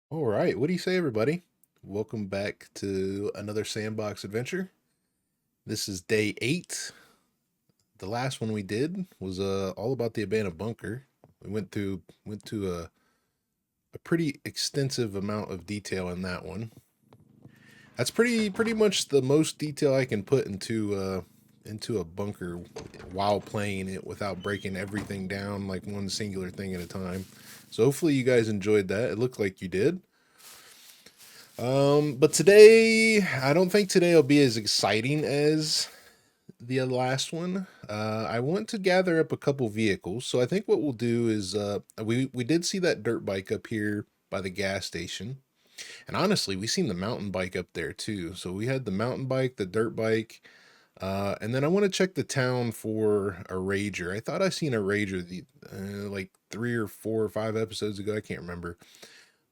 All right, what do you say, everybody? Welcome back to another Sandbox adventure. This is day 8. The last one we did was all about the abandoned bunker. We went to a pretty extensive amount of detail in that one. That's pretty much the most detail I can put into a bunker while playing it without breaking everything down like one singular thing at a time. So hopefully you guys enjoyed that. It looked like you did. But today, I don't think today will be as exciting as the last one. I want to gather up a couple vehicles, so I think what we'll do is we did see that dirt bike up here by the gas station, and honestly, we seen the mountain bike up there too. So we had the mountain bike, the dirt bike, and then I want to check the town for a rager. I thought I seen a rager like 3 or 4 or 5 episodes ago. I can't remember.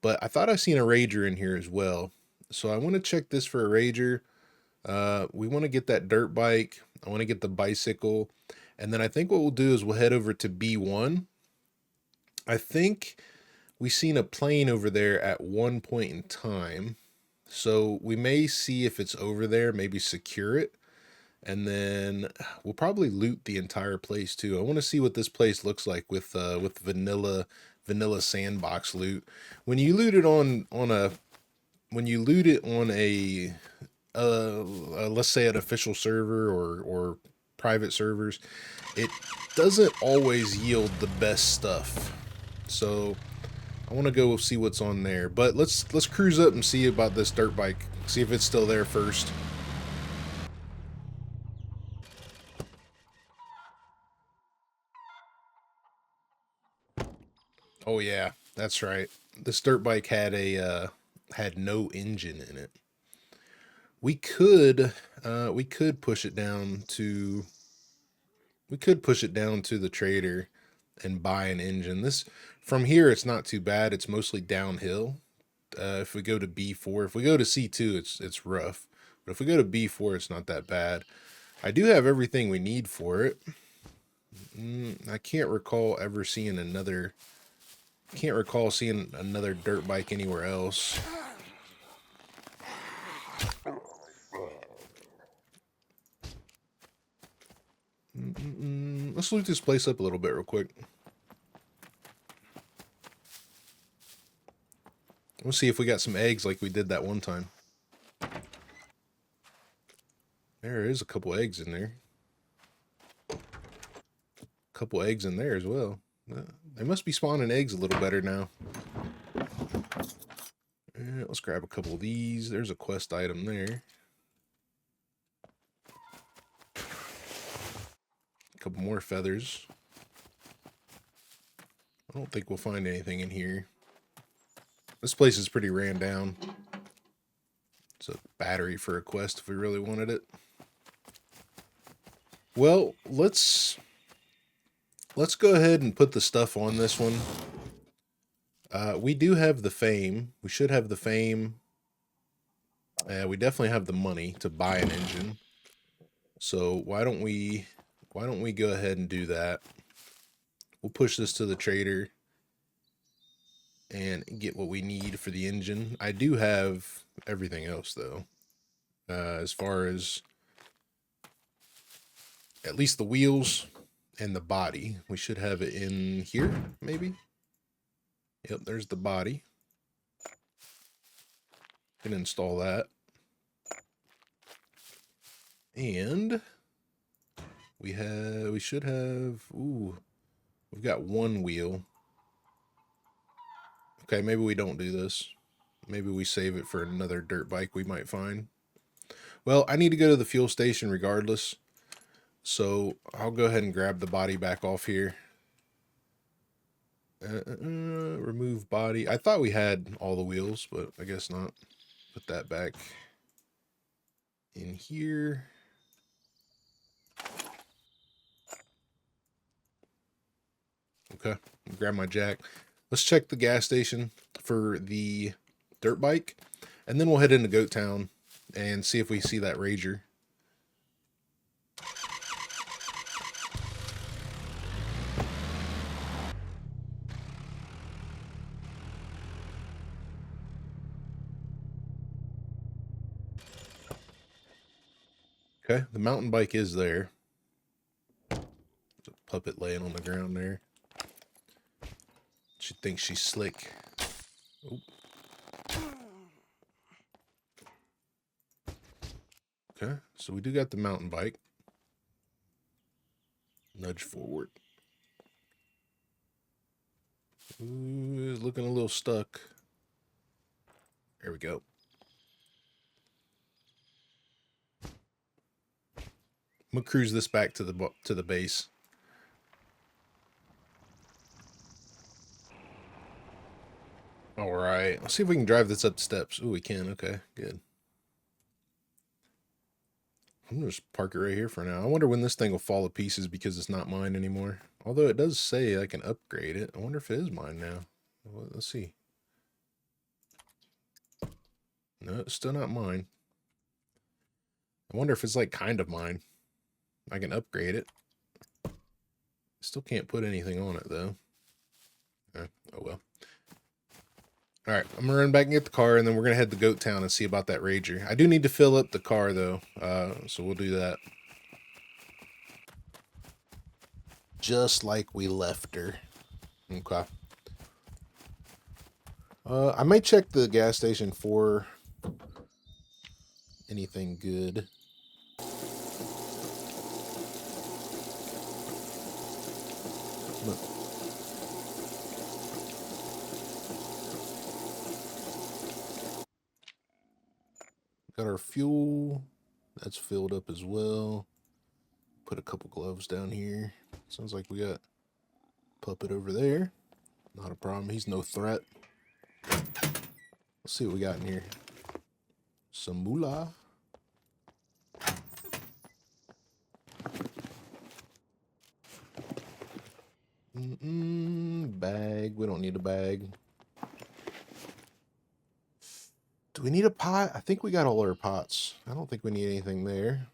But I thought I seen a rager in here as well. So I want to check this for a rager. We want to get that dirt bike. I want to get the bicycle. And then I think what we'll do is we'll head over to B1. I think we seen a plane over there at one point in time. So we may see if it's over there, maybe secure it. And then we'll probably loot the entire place too. I want to see what this place looks like with vanilla sandbox loot. When you loot it when you loot it on let's say an official server or private servers, it doesn't always yield the best stuff. So I want to go see what's on there. But let's cruise up and see about this dirt bike. See if it's still there first. Oh yeah, that's right. This dirt bike had no engine in it. We could push it down to the trader and buy an engine. This from here it's not too bad. It's mostly downhill. If we go to B4, if we go to C2, it's rough. But if we go to B4, it's not that bad. I do have everything we need for it. I can't recall seeing another dirt bike anywhere else. Let's loot this place up a little bit real quick. We'll see if we got some eggs like we did that one time. There is a couple eggs in there. Couple eggs in there as well. They must be spawning eggs a little better now. Let's grab a couple of these. There's a quest item there. A couple more feathers. I don't think we'll find anything in here. This place is pretty ran down. It's a battery for a quest if we really wanted it. Well, let's go ahead and put the stuff on this one. We do have the fame. We should have the fame. We definitely have the money to buy an engine. So why don't we go ahead and do that? We'll push this to the trader and get what we need for the engine. I do have everything else though. As far as at least the wheels and the body. We should have it in here, maybe. Yep, there's the body. Can install that. And we should have, we've got one wheel. Okay, maybe we don't do this. Maybe we save it for another dirt bike we might find. Well, I need to go to the fuel station regardless. So I'll go ahead and grab the body back off here. Remove body. I thought we had all the wheels, but I guess not. Put that back in here. Okay, grab my jack. Let's check the gas station for the dirt bike, and then we'll head into Goat Town and see if we see that rager. Okay, the mountain bike is there. There's a puppet laying on the ground there. She thinks she's slick. Oh. Okay, so we do got the mountain bike. Nudge forward. Ooh, it's looking a little stuck. There we go. I'm gonna cruise this back to the base. All right, let's see if we can drive this up steps. Ooh, we can. Okay, good. I'm gonna just park it right here for now. I wonder when this thing will fall to pieces because it's not mine anymore. Although it does say I can upgrade it. I wonder if it is mine now. Well, let's see. No, it's still not mine. I wonder if it's like kind of mine. I can upgrade it. Still can't put anything on it though. Oh well. All right, I'm gonna run back and get the car, and then we're gonna head to Goat Town and see about that Rager. I do need to fill up the car though, so we'll do that. Just like we left her. Okay. I might check the gas station for anything good. Got our fuel. That's filled up as well. Put a couple gloves down here. Sounds like we got Puppet over there. Not a problem. He's no threat. Let's see what we got in here. Some moolah. Bag. We don't need a bag. Do we need a pot? I think we got all our pots. I don't think we need anything there.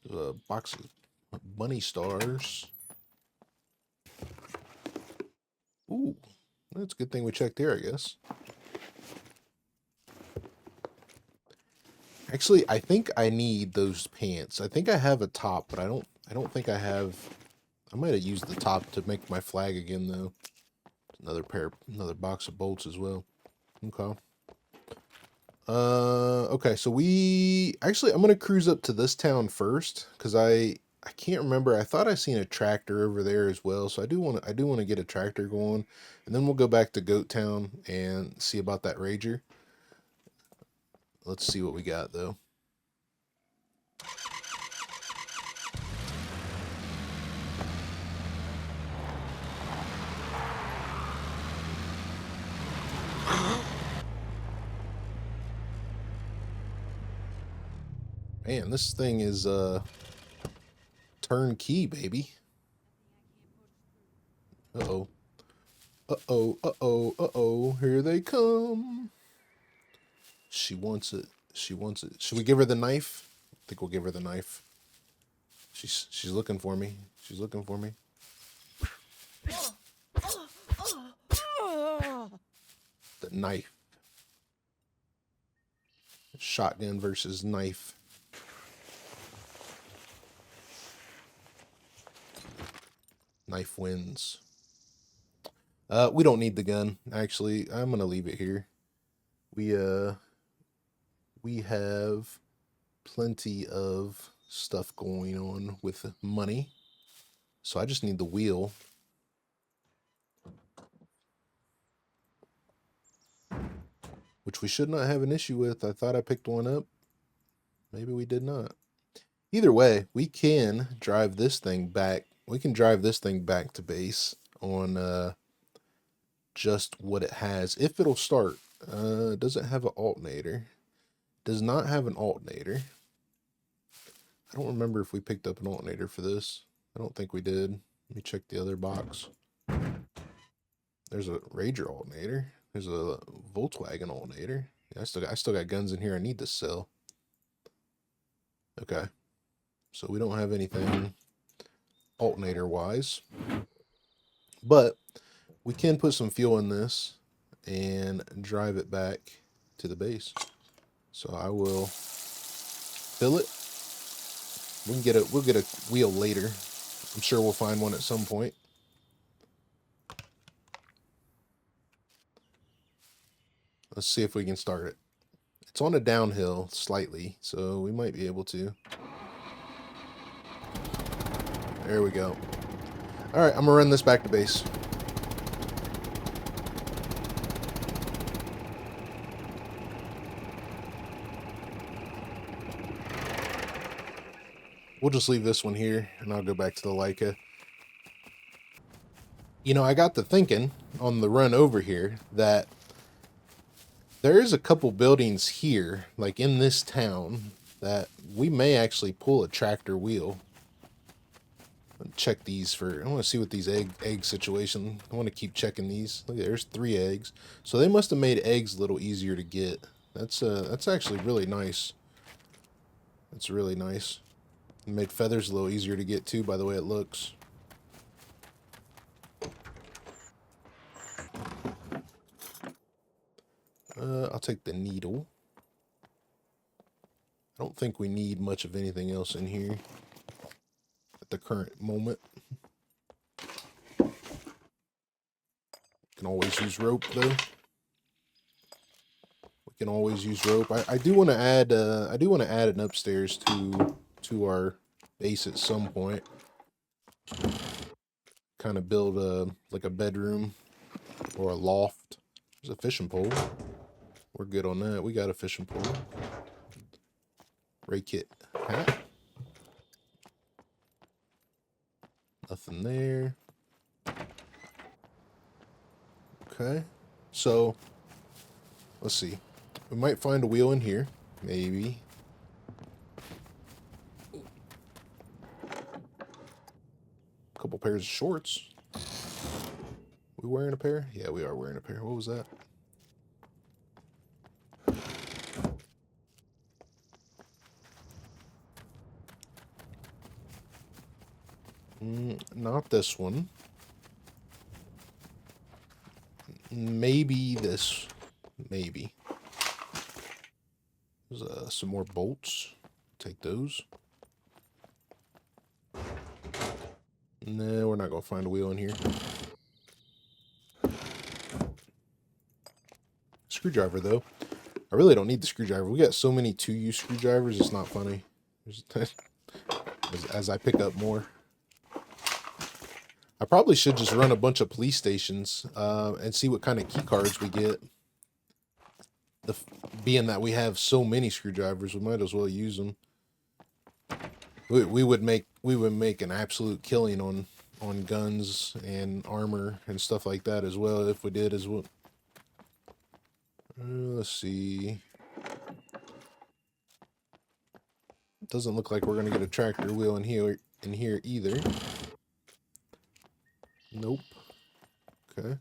There's a box of bunny stars. Ooh, that's a good thing we checked there, I guess. Actually, I think I need those pants. I think I have a top, but I don't think I have. I might have used the top to make my flag again though. Another box of bolts as well. Okay. Okay, so I'm gonna cruise up to this town first because I can't remember. I thought I seen a tractor over there as well, so I do want to get a tractor going, and then we'll go back to Goat Town and see about that Rager. Let's see what we got though. Man, this thing is turnkey, baby. Uh-oh. Uh-oh, uh-oh, uh-oh. Here they come. She wants it. She wants it. Should we give her the knife? I think we'll give her the knife. She's looking for me. She's looking for me. The knife. Shotgun versus knife. Knife wins. We don't need the gun. Actually, I'm gonna leave it here. We have plenty of stuff going on with money. So I just need the wheel. Which we should not have an issue with. I thought I picked one up. Maybe we did not. Either way, we can drive this thing back. We can drive this thing back to base on just what it has. If it'll start. Does it have an alternator? Does not have an alternator. I don't remember if we picked up an alternator for this. I don't think we did. Let me check the other box. There's a Rager alternator. There's a Volkswagen alternator. Yeah, I still got guns in here I need to sell. Okay. So we don't have anything alternator wise. But we can put some fuel in this and drive it back to the base. So I will fill it. We'll get a wheel later. I'm sure we'll find one at some point. Let's see if we can start it. It's on a downhill slightly, so we might be able to. There we go. All right, I'm gonna run this back to base. We'll just leave this one here, and I'll go back to the Leica. You know, I got to thinking on the run over here that there is a couple buildings here, like in this town, that we may actually pull a tractor wheel. Check these for, I want to see what these egg situation. I want to keep checking these. Look, there's 3 eggs. So they must have made eggs a little easier to get. That's actually really nice. That's really nice. It made feathers a little easier to get too, by the way it looks. I'll take the needle. I don't think we need much of anything else in here at the current moment. Can always use rope though. We can always use rope. I do want to add an upstairs to our base at some point. Kind of build like a bedroom or a loft. There's a fishing pole. We're good on that. We got a fishing pole. Ray kit hat. Nothing there. Okay. So, let's see. We might find a wheel in here. Maybe. A couple pairs of shorts. We wearing a pair? Yeah, we are wearing a pair. What was that? Not this one. Maybe this. Maybe. There's some more bolts. Take those. No, we're not going to find a wheel in here. Screwdriver, though. I really don't need the screwdriver. We got so many 2-use screwdrivers, it's not funny. As I pick up more. I probably should just run a bunch of police stations and see what kind of key cards we get. Being that we have so many screwdrivers, we might as well use them. We would make an absolute killing on guns and armor and stuff like that as well if we did as well. Let's see. Doesn't look like we're gonna get a tractor wheel in here either. Nope. Okay.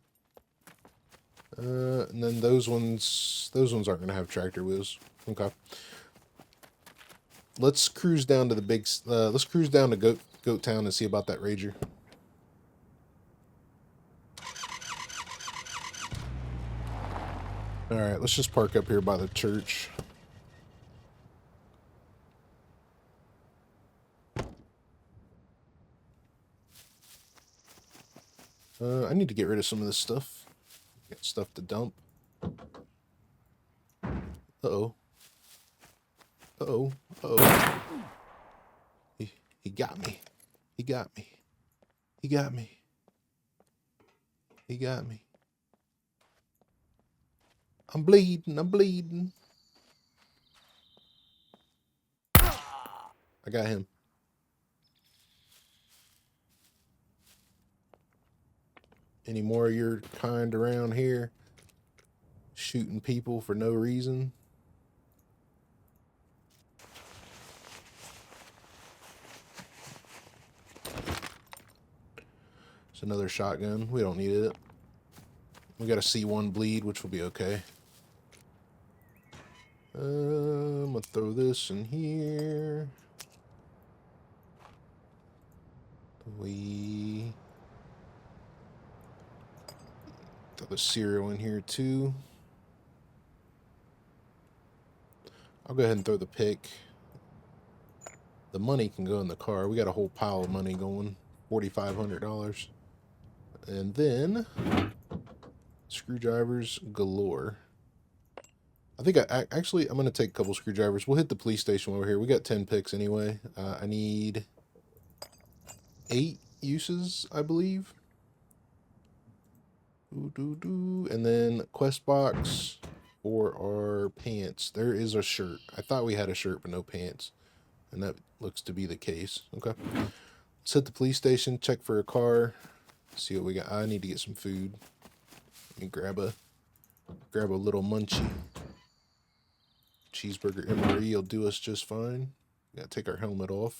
And then those ones aren't gonna have tractor wheels. Okay. Let's cruise down to let's cruise down to Goat Town and see about that Rager. All right, let's just park up here by the church. I need to get rid of some of this stuff. Got stuff to dump. Uh-oh. Uh-oh. Uh-oh. He got me. He got me. He got me. He got me. I'm bleeding. I'm bleeding. I got him. Any more of your kind around here? Shooting people for no reason? It's another shotgun. We don't need it. We got a C1 bleed, which will be okay. I'm gonna throw this in here. We throw the cereal in here too. I'll go ahead and throw the pick the money can go in the car. We got a whole pile of money going, $4,500. And then screwdrivers galore. I think actually I'm going to take a couple screwdrivers. We'll hit the police station over here. We got 10 picks anyway. I need 8 uses, I believe. And then quest box for our pants. There is a shirt. I thought we had a shirt but no pants. And that looks to be the case. Okay. Let's hit the police station, check for a car, see what we got. I need to get some food. Let me grab a little munchie. Cheeseburger MRE will do us just fine. Gotta take our helmet off.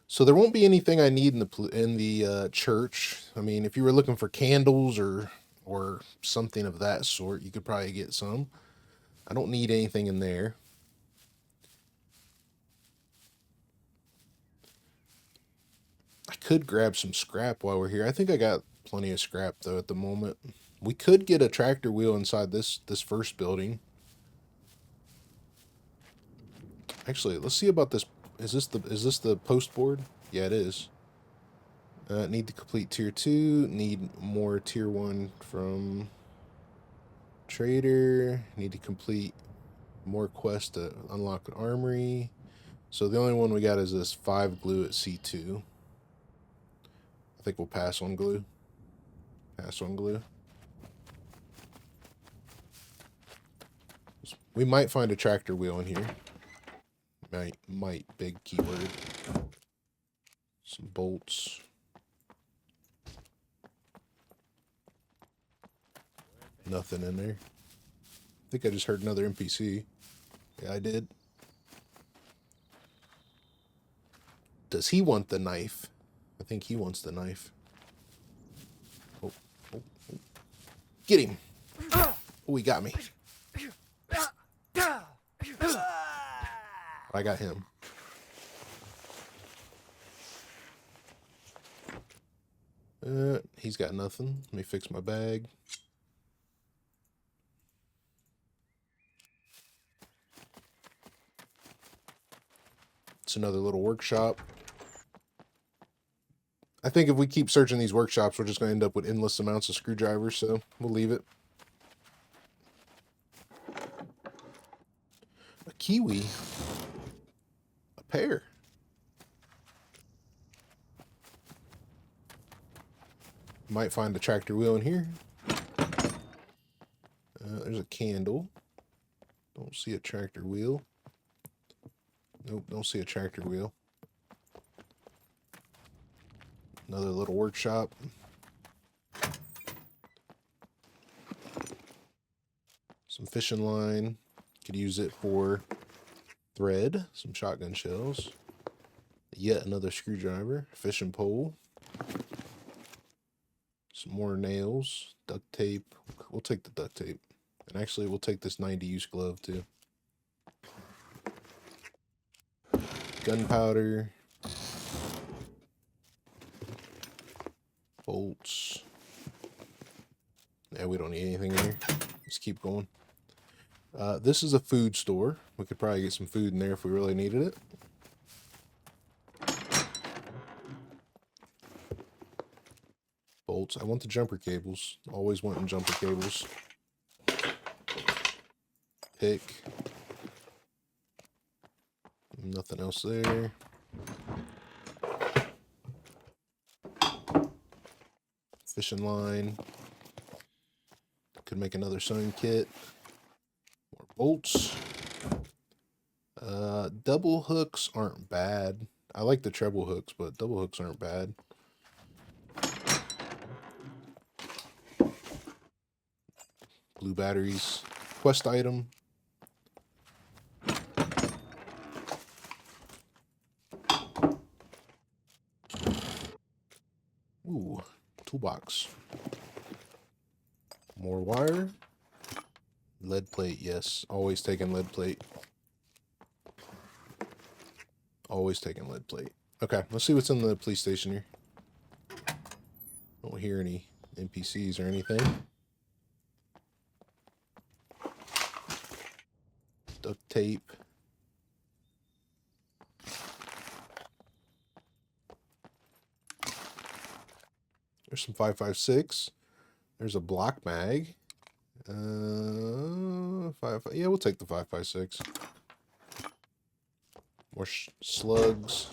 So there won't be anything I need in the church. I mean, if you were looking for candles or something of that sort, you could probably get some. I don't need anything in there. I could grab some scrap while we're here. I think I got plenty of scrap though at the moment. We could get a tractor wheel inside this first building. Actually, let's see about this. Is this the post board? Yeah, it is. Need to complete tier 2. Need more tier 1 from trader. Need to complete more quests to unlock an armory. So the only one we got is this 5 glue at C2. I think we'll pass on glue. Pass on glue. We might find a tractor wheel in here. Might, big keyword. Some bolts. Nothing in there. I think I just heard another NPC. Yeah, I did. Does he want the knife? I think he wants the knife. Oh. Get him. Oh, he got me. I got him. He's got nothing. Let me fix my bag. It's another little workshop. I think if we keep searching these workshops, we're just going to end up with endless amounts of screwdrivers, so we'll leave it. A kiwi. A pear. Might find a tractor wheel in here. There's a candle. Don't see a tractor wheel. Nope, don't see a tractor wheel. Another little workshop. Some fishing line. Could use it for thread. Some shotgun shells. Yet another screwdriver. Fishing pole. Some more nails. Duct tape. We'll take the duct tape. And actually, we'll take this 90-use glove too. Gunpowder. Bolts. Yeah, we don't need anything in here. Let's keep going. This is a food store. We could probably get some food in there if we really needed it. Bolts. I want the jumper cables. Always wanting jumper cables. Pick. Nothing else there. Fishing line. Could make another sewing kit. More bolts. Double hooks aren't bad. I like the treble hooks, but double hooks aren't bad. Blue batteries. Quest item. Ooh, toolbox. More wire. Lead plate, yes. Always taking lead plate. Always taking lead plate. Okay, let's see what's in the police station here. Don't hear any NPCs or anything. tape. There's some 5.56. There's a block mag. Yeah, we'll take the 5.56. More slugs.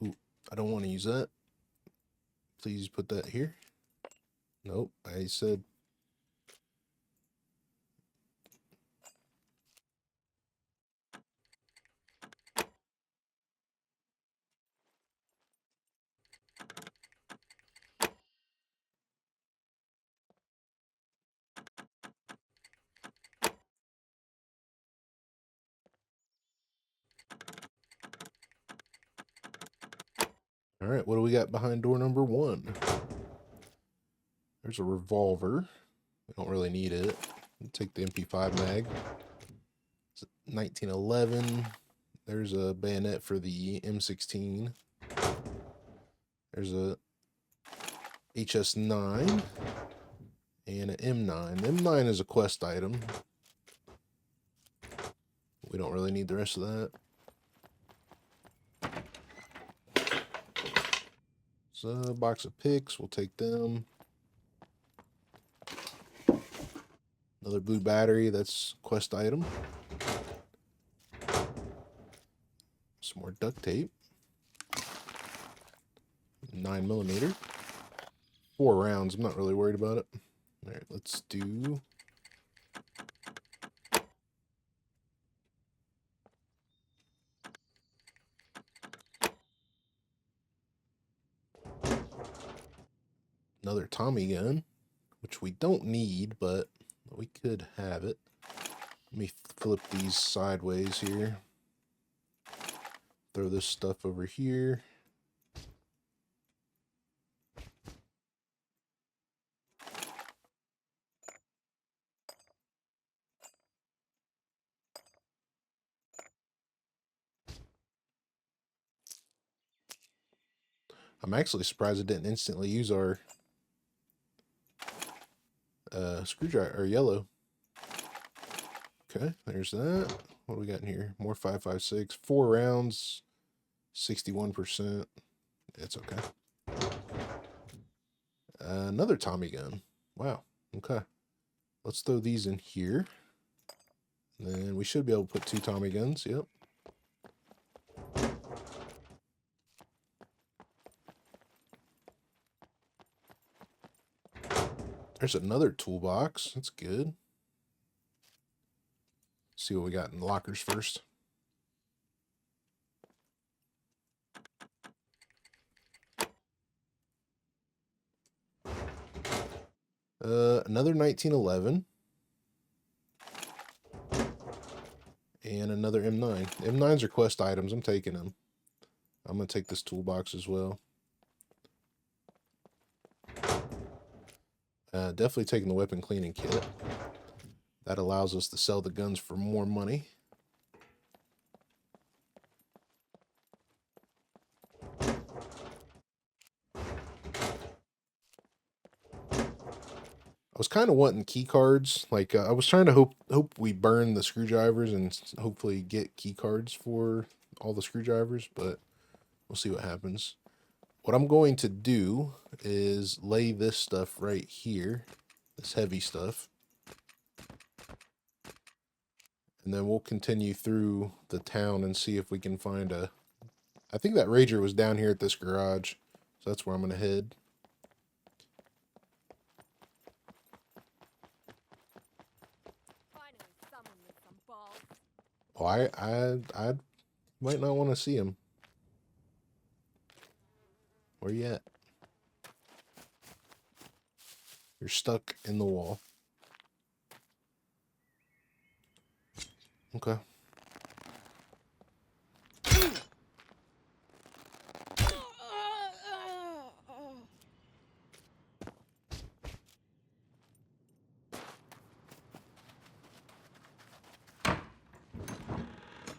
Ooh, I don't want to use that. Please put that here. Nope, I said. All right, what do we got behind door number 1? There's a revolver. We don't really need it. We'll take the MP5 mag. It's 1911. There's a bayonet for the M16. There's a HS9 and an M9. The M9 is a quest item. We don't really need the rest of that. So a box of picks, we'll take them. Another blue battery, that's quest item. Some more duct tape. 9mm. 4 rounds, I'm not really worried about it. Alright, let's do... another Tommy gun, which we don't need, but we could have it. Let me flip these sideways here. Throw this stuff over here. I'm actually surprised it didn't instantly use our screwdriver, or yellow. Okay, there's that. What do we got in here? More 5.56. 4 rounds, 61%. It's okay. Another Tommy gun. Wow. Okay. Let's throw these in here. Then we should be able to put 2 Tommy guns. Yep. There's another toolbox. That's good. See what we got in the lockers first. Another 1911. And another M9. M9s are quest items. I'm taking them. I'm going to take this toolbox as well. Definitely taking the weapon cleaning kit. That allows us to sell the guns for more money. I was kind of wanting key cards. Like I was trying to hope we burn the screwdrivers and hopefully get key cards for all the screwdrivers, but we'll see what happens. What I'm going to do is lay this stuff right here, this heavy stuff. And then we'll continue through the town and see if we can find a... I think that Rager was down here at this garage, so that's where I'm going to head. Oh, I might not want to see him. Where you at? You're stuck in the wall. Okay.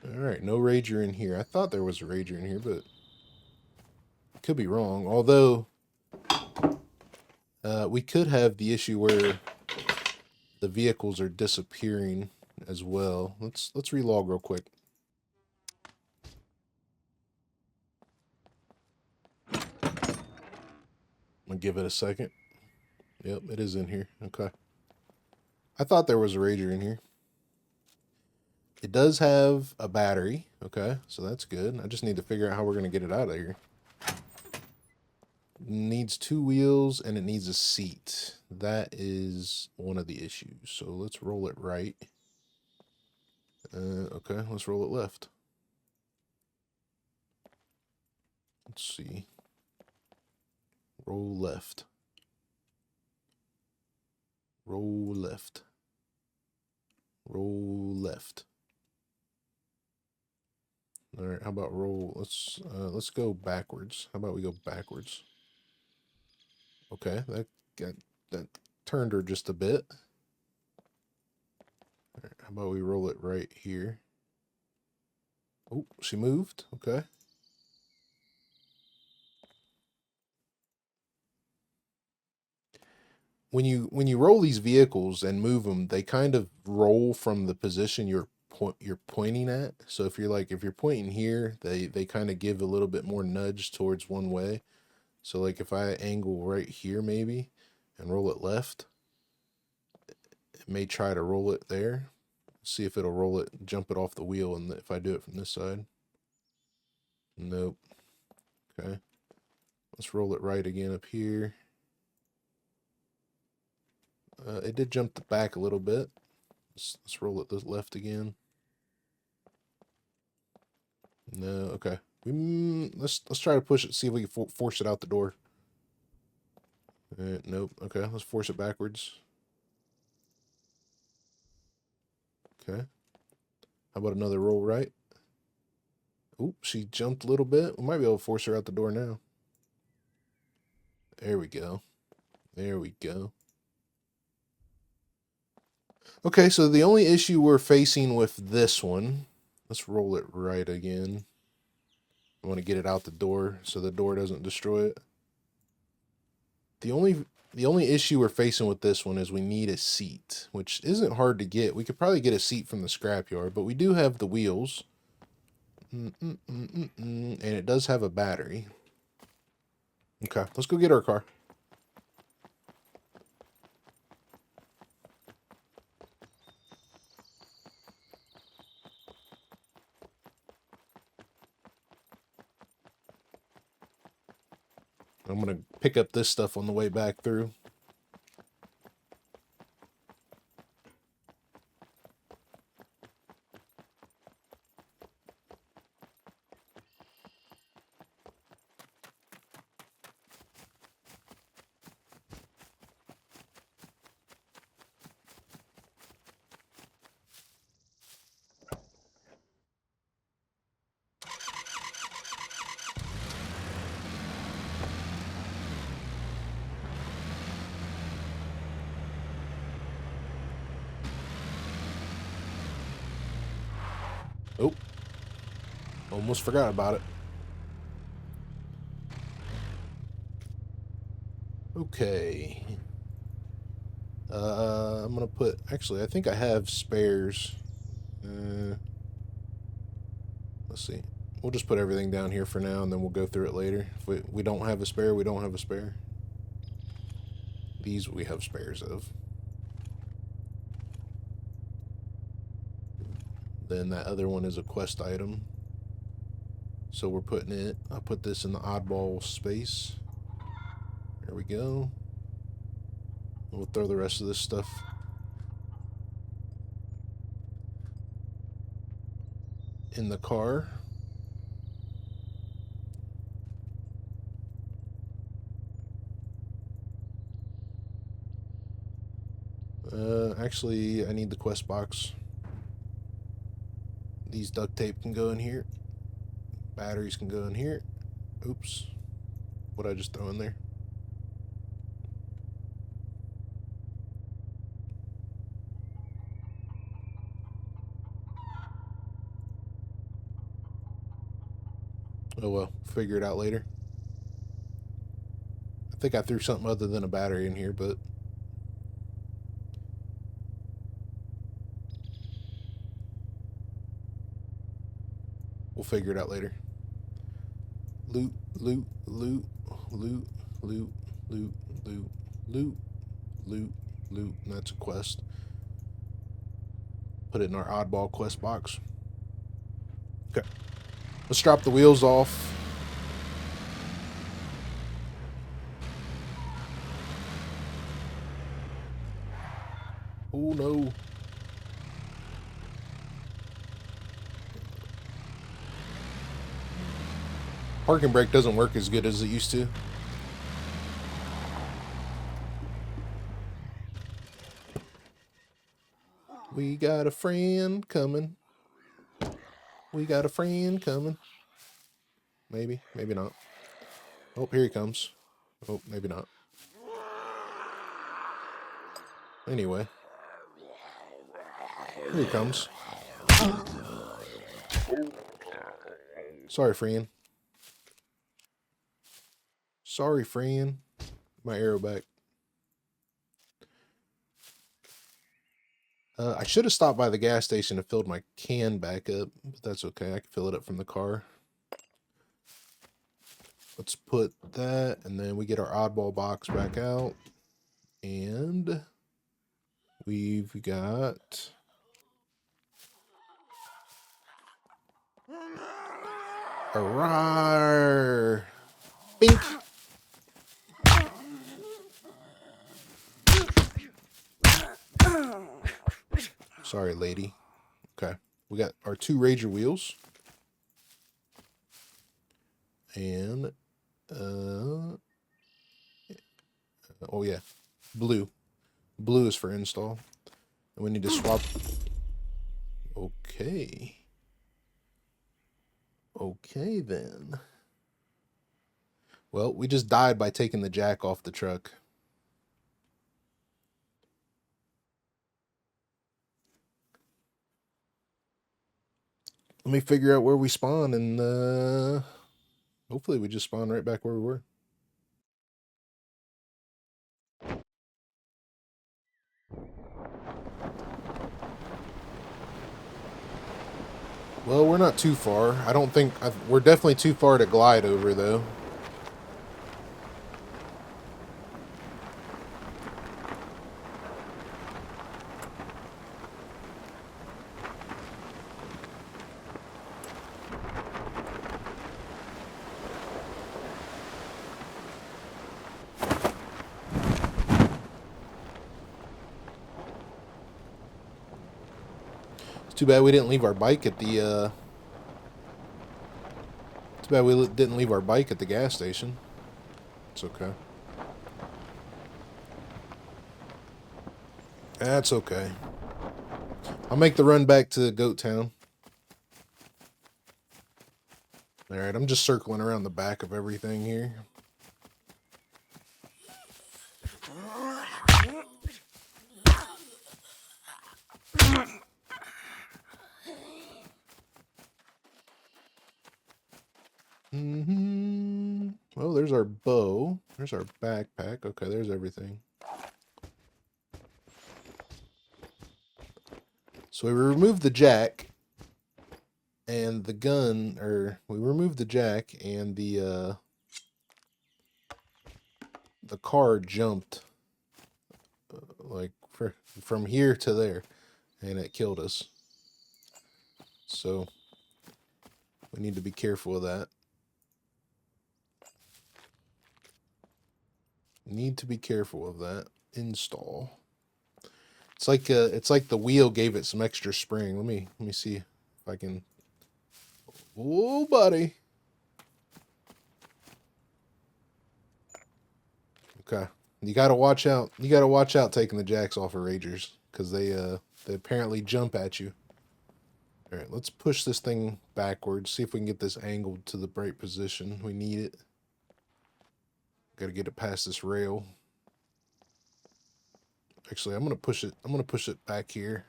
Alright, no Rager in here. I thought there was a Rager in here, but could be wrong. Although, we could have the issue where the vehicles are disappearing as well. Let's relog real quick. I'm gonna give it a second. Yep, it is in here. Okay. I thought there was a Rager in here. It does have a battery. Okay, so that's good. I just need to figure out how we're gonna get it out of here. Needs 2 wheels and it needs a seat. That is one of the issues. So let's roll it right. Okay, let's roll it left. Let's see. Roll left. Roll left. Roll left. All right, how about roll? Let's go backwards. How about we go backwards? Okay, that turned her just a bit. All right, how about we roll it right here? Oh, she moved. Okay. When you roll these vehicles and move them, they kind of roll from the position you're pointing at. So if you're pointing here, they kind of give a little bit more nudge towards one way. So like if I angle right here maybe and roll it left, it may try to roll it there. See if it'll roll it, jump it off the wheel, and if I do it from this side. Nope. Okay. Let's roll it right again up here. It did jump the back a little bit. Let's roll it this left again. No, okay. Let's try to push it. See if we can force it out the door. Nope. Okay, let's force it backwards. Okay. How about another roll right? Oop, she jumped a little bit. We might be able to force her out the door now. There we go. There we go. Okay, so the only issue we're facing with this one, let's roll it right again. I want to get it out the door so the door doesn't destroy it. The only issue we're facing with this one is we need a seat, which isn't hard to get. We could probably get a seat from the scrapyard, but we do have the wheels. And it does have a battery. Okay, let's go get our car. I'm going to pick up this stuff on the way back through. Oh, almost forgot about it. Okay. I'm gonna put, actually, I think I have spares. Let's see. We'll just put everything down here for now, and then we'll go through it later. If we don't have a spare, we don't have a spare. These we have spares of. Then that other one is a quest item. So we're putting it, I'll put this in the oddball space. There we go. We'll throw the rest of this stuff in the car. Actually, I need the quest box. These duct tape can go in here. Batteries can go in here. Oops. What'd I just throw in there? Oh well, figure it out later. I think I threw something other than a battery in here, but figure it out later. Loot, loot, loot, loot, loot, loot, loot, loot, loot, loot. And that's a quest. Put it in our oddball quest box. Okay. Let's drop the wheels off. Oh no. Parking brake doesn't work as good as it used to. We got a friend coming. We got a friend coming. Maybe, maybe not. Oh, here he comes. Oh, maybe not. Anyway. Here he comes. Sorry, friend. Sorry, friend. My AIRO back. I should have stopped by the gas station and filled my can back up, but that's okay. I can fill it up from the car. Let's put that, and then we get our oddball box back out. And we've got... Arrgh! Bink! Sorry, lady. Okay. We got our 2 Rager wheels. And, oh yeah, blue. Blue is for install. And we need to swap. Okay. Okay, then. Well, we just died by taking the jack off the truck. Let me figure out where we spawn, and hopefully we just spawn right back where we were. Well, we're not too far. I don't think... we're definitely too far to glide over, though. Too bad we didn't leave our bike at the, Too bad we didn't leave our bike at the gas station. It's okay. That's okay. I'll make the run back to Goat Town. Alright, I'm just circling around the back of everything here. Well, there's our bow. There's our backpack. Okay, there's everything. So we removed the jack and the gun, or we removed the jack and the car jumped like from here to there, and it killed us. So we need to be careful of that. Need to be careful of that. Install. It's like the wheel gave it some extra spring. Let me see if I can. Oh, buddy. Okay. You gotta watch out. You gotta watch out taking the jacks off of Ragers, because they apparently jump at you. All right, let's push this thing backwards. See if we can get this angled to the right position. We need it. Got to get it past this rail. Actually, I'm gonna push it back here.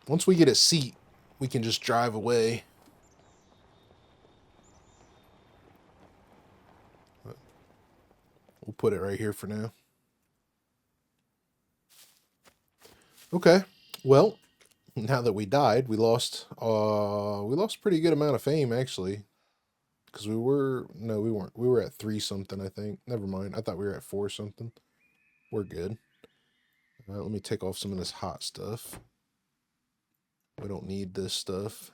Once we get a seat, we can just drive away. We'll put it right here for now. Okay. Well, now that we died, we lost a pretty good amount of fame actually. Because we weren't. We were at 3 something, I think. Never mind. I thought we were at 4 something. We're good. Let me take off some of this hot stuff. We don't need this stuff.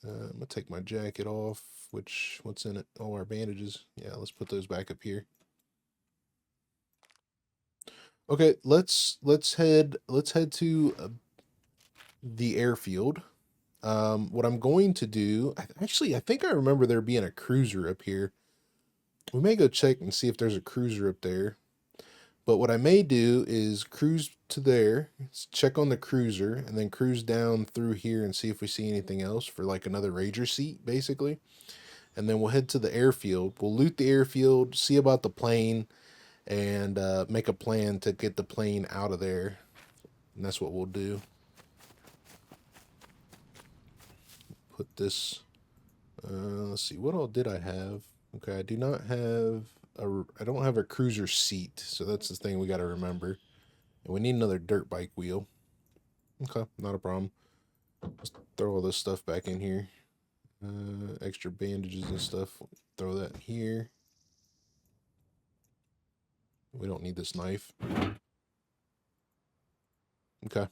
I'm gonna take my jacket off. What's in it? Oh, our bandages. Yeah, let's put those back up here. Okay, let's head to the airfield. What I'm going to do, actually, I think I remember there being a cruiser up here. We may go check and see if there's a cruiser up there. But what I may do is cruise to there, check on the cruiser, and then cruise down through here and see if we see anything else for like another Rager seat, basically. And then we'll head to the airfield. We'll loot the airfield, see about the plane, and make a plan to get the plane out of there. And that's what we'll do. Put this, let's see, what all did I have? Okay, I do not have I don't have a cruiser seat, so that's the thing we got to remember. And we need another dirt bike wheel. Okay, not a problem. Let's throw all this stuff back in here. Extra bandages and stuff. Throw that in here. We don't need this knife. Okay.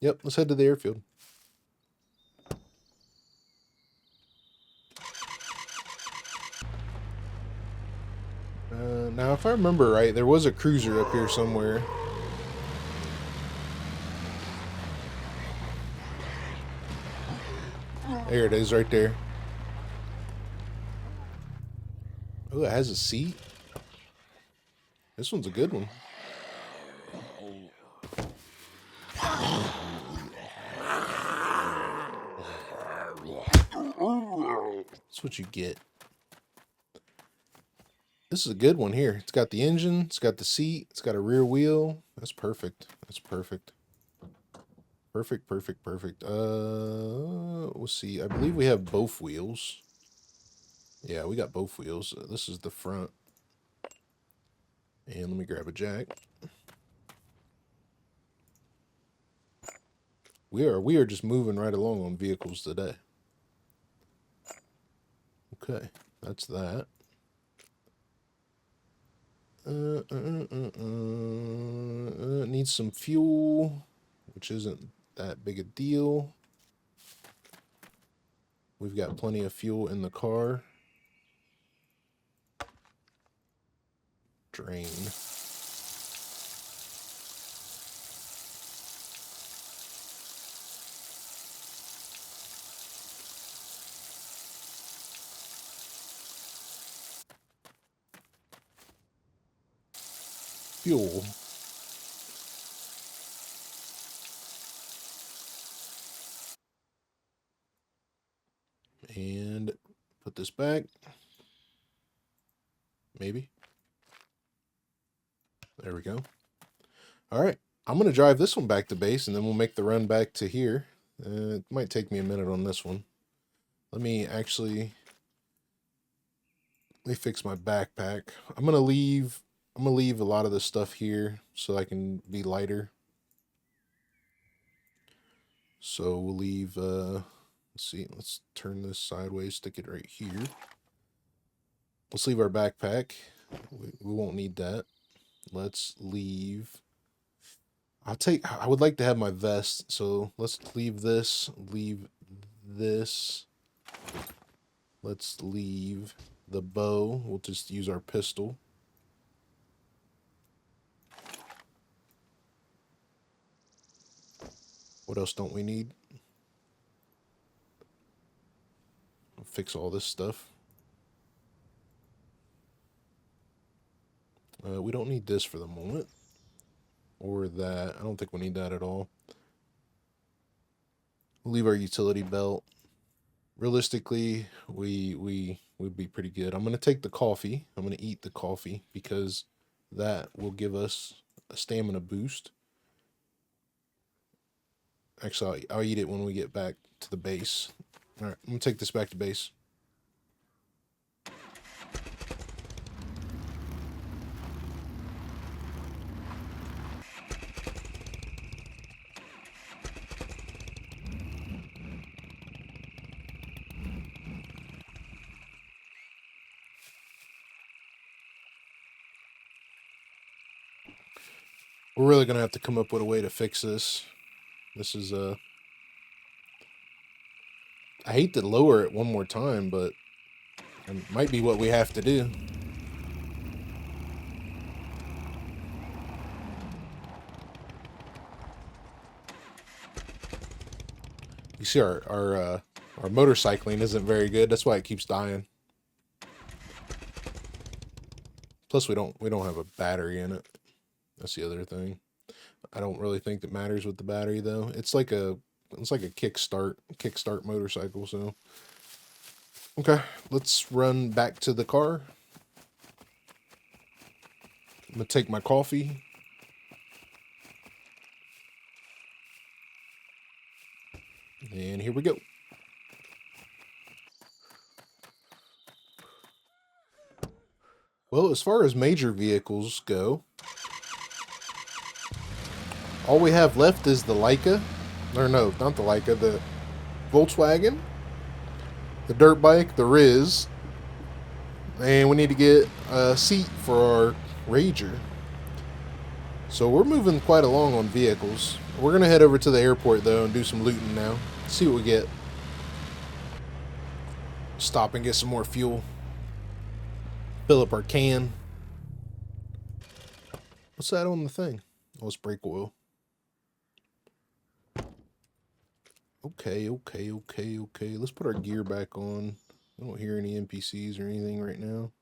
Yep, let's head to the airfield. Now, if I remember right, there was a cruiser up here somewhere. There it is, right there. Oh, it has a seat. This one's a good one. That's what you get. This is a good one here. It's got the engine, it's got the seat, it's got a rear wheel. That's perfect. That's perfect. Perfect, perfect, perfect. We'll see. I believe we have both wheels. Yeah, we got both wheels. This is the front. And let me grab a jack. We are just moving right along on vehicles today. Okay, that's that. Needs some fuel, which isn't that big a deal. We've got plenty of fuel in the car. Drain. Fuel. And put this back. Maybe. There we go. All right. I'm going to drive this one back to base, and then we'll make the run back to here. It might take me a minute on this one. Let me fix my backpack. I'm going to leave a lot of this stuff here so I can be lighter. So we'll leave, let's see, let's turn this sideways, stick it right here. Let's leave our backpack. We won't need that. Let's leave. I would like to have my vest, so let's leave this, Let's leave the bow. We'll just use our pistol. What else don't we need? I'll fix all this stuff. We don't need this for the moment. Or that. I don't think we need that at all. We'll leave our utility belt. Realistically, we would be pretty good. I'm going to take the coffee. I'm going to eat the coffee because that will give us a stamina boost. Actually, I'll eat it when we get back to the base. All right, I'm going to take this back to base. We're really going to have to come up with a way to fix this. This is, I hate to lower it one more time, but it might be what we have to do. You see our motorcycling isn't very good. That's why it keeps dying. Plus we don't have a battery in it. That's the other thing. I don't really think that matters with the battery though. It's like a kickstart motorcycle, so okay, let's run back to the car. I'm gonna take my coffee. And here we go. Well, as far as major vehicles go, all we have left is the Leica. Or no, not the Leica, the Volkswagen, the dirt bike, the Riz, and we need to get a seat for our Rager. So we're moving quite along on vehicles. We're going to head over to the airport, though, and do some looting now. See what we get. Stop and get some more fuel. Fill up our can. What's that on the thing? Oh, it's brake oil. Okay. Let's put our gear back on. I don't hear any NPCs or anything right now.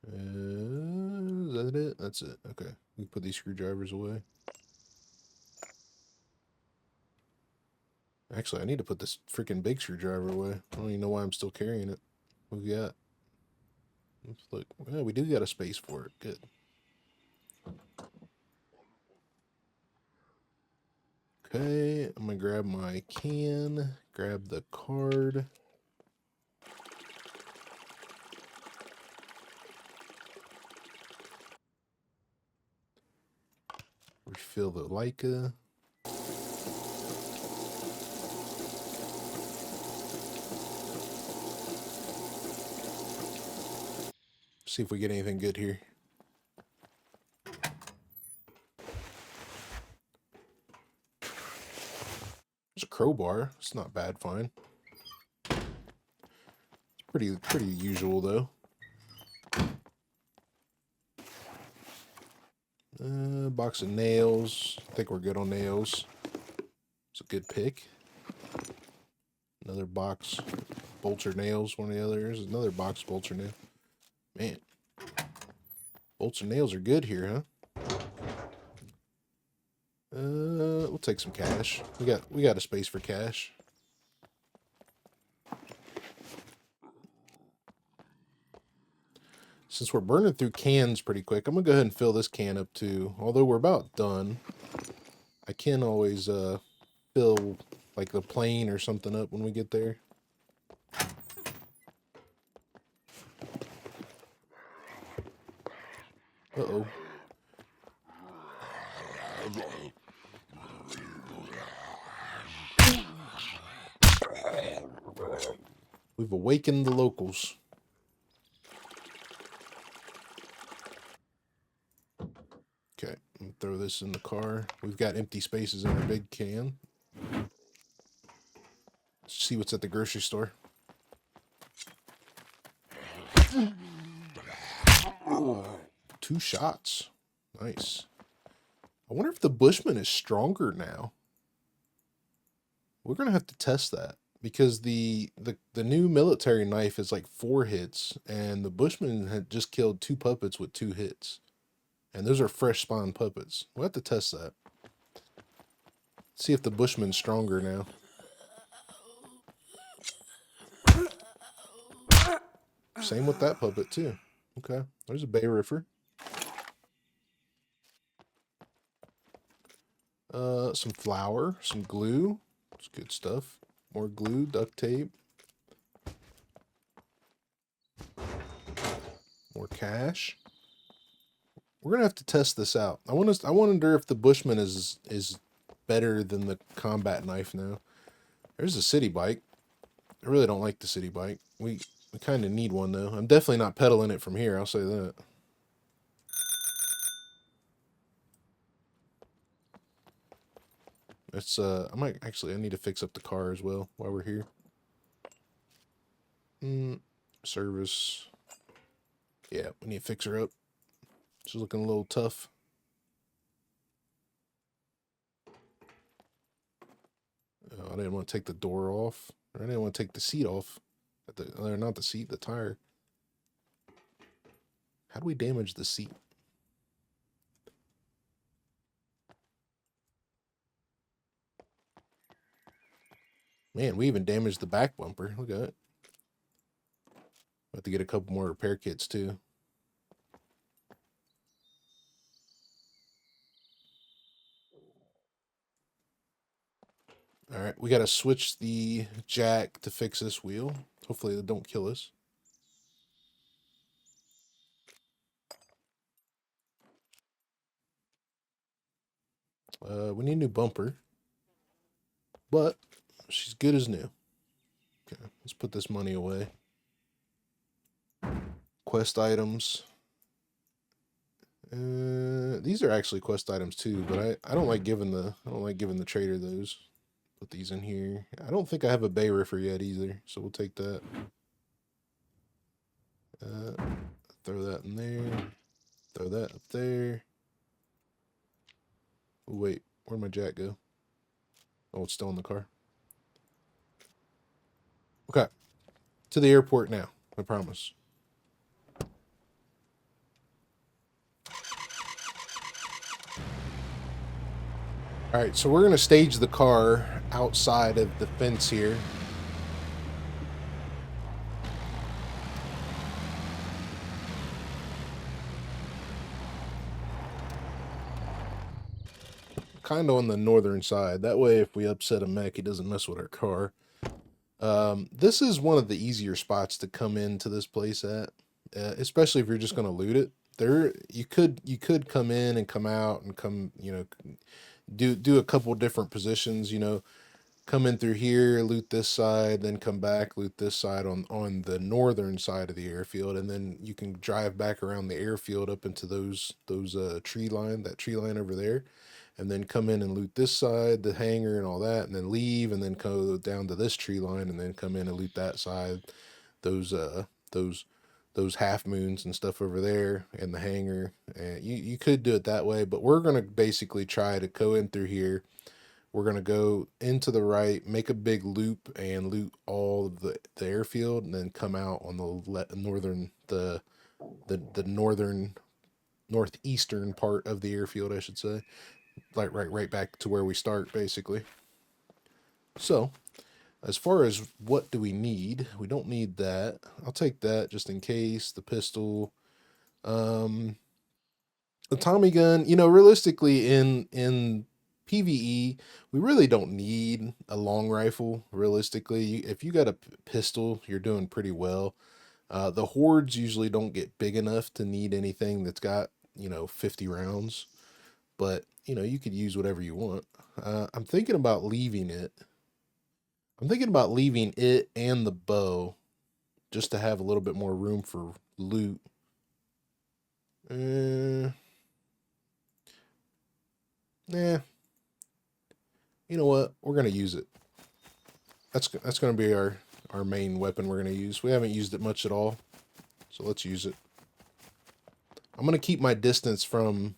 Is that it? That's it. Okay. We put these screwdrivers away. Actually, I need to put this freaking big screwdriver away. I don't even know why I'm still carrying it. What we got? Let's look. Yeah, we do got a space for it. Good. Okay, I'm gonna grab my can, grab the card. Refill the Leica. See if we get anything good here. There's a crowbar. It's not bad find. It's pretty usual though. Box of nails. I think we're good on nails. It's a good pick. Another box. Bolts or nails, one of the others. Another box, bolts or nails. Man. Bolts and nails are good here, huh? We'll take some cash. We got a space for cash. Since we're burning through cans pretty quick, I'm gonna go ahead and fill this can up too. Although we're about done, I can always fill like the plane or something up when we get there. Uh-oh. We've awakened the locals. Okay, I'm gonna throw this in the car. We've got empty spaces in our big can. Let's see what's at the grocery store. Two shots. Nice. I wonder if the Bushman is stronger now. We're gonna have to test that because the new military knife is like 4 hits, and the Bushman had just killed 2 puppets with 2 hits, and those are fresh spawn puppets. We'll have to test that. See if the Bushman's stronger now. Same with that puppet too. Okay, there's a Bay Riffer. Some flour, some glue. It's good stuff. More glue, duct tape. More cash. We're gonna have to test this out. I wonder if the Bushman is better than the combat knife now. There's a city bike. I really don't like the city bike. We kind of need one though. I'm definitely not pedaling it from here, I'll say that. It's I need to fix up the car as well while we're here. Service. Yeah, we need to fix her up. She's looking a little tough. Oh, I didn't want to take the door off. I didn't want to take the seat off. Not the seat, the tire. How do we damage the seat? Man, we even damaged the back bumper. Look at it. Have to get a couple more repair kits too. All right, we got to switch the jack to fix this wheel. Hopefully they don't kill us. We need a new bumper, but she's good as new. Okay, let's put this money away. Quest items. These are actually quest items too, but I don't like giving the trader those. Put these in here. I don't think I have a bay riffer yet either, so we'll take that. Throw that in there. Throw that up there. Oh, wait, where'd my jack go? Oh, it's still in the car. Okay, to the airport now, I promise. All right, so we're going to stage the car outside of the fence here. Kind of on the northern side. That way, if we upset a mech, he doesn't mess with our car. This is one of the easier spots to come into this place at, especially if you're just going to loot it. You could come in and come out and come, do a couple different positions, come in through here, loot this side, then come back, loot this side on the northern side of the airfield, and then you can drive back around the airfield up into that tree line over there, and then come in and loot this side, the hangar and all that, and then leave, and then go down to this tree line, and then come in and loot that side, those half moons and stuff over there in the hangar. And you could do it that way, but we're going to basically try to go in through here. We're going to go into the right, make a big loop and loot all of the airfield, and then come out on the northeastern part of the airfield, I should say. Like right back to where we start, basically. So, as far as what do we need, we don't need that. I'll take that just in case. The pistol. The Tommy gun, realistically in PvE, we really don't need a long rifle. Realistically, if you got a pistol, you're doing pretty well. The hordes usually don't get big enough to need anything that's got, 50 rounds. But, you could use whatever you want. I'm thinking about leaving it. I'm thinking about leaving it and the bow just to have a little bit more room for loot. Nah. You know what? We're going to use it. That's going to be our main weapon we're going to use. We haven't used it much at all, so let's use it. I'm going to keep my distance from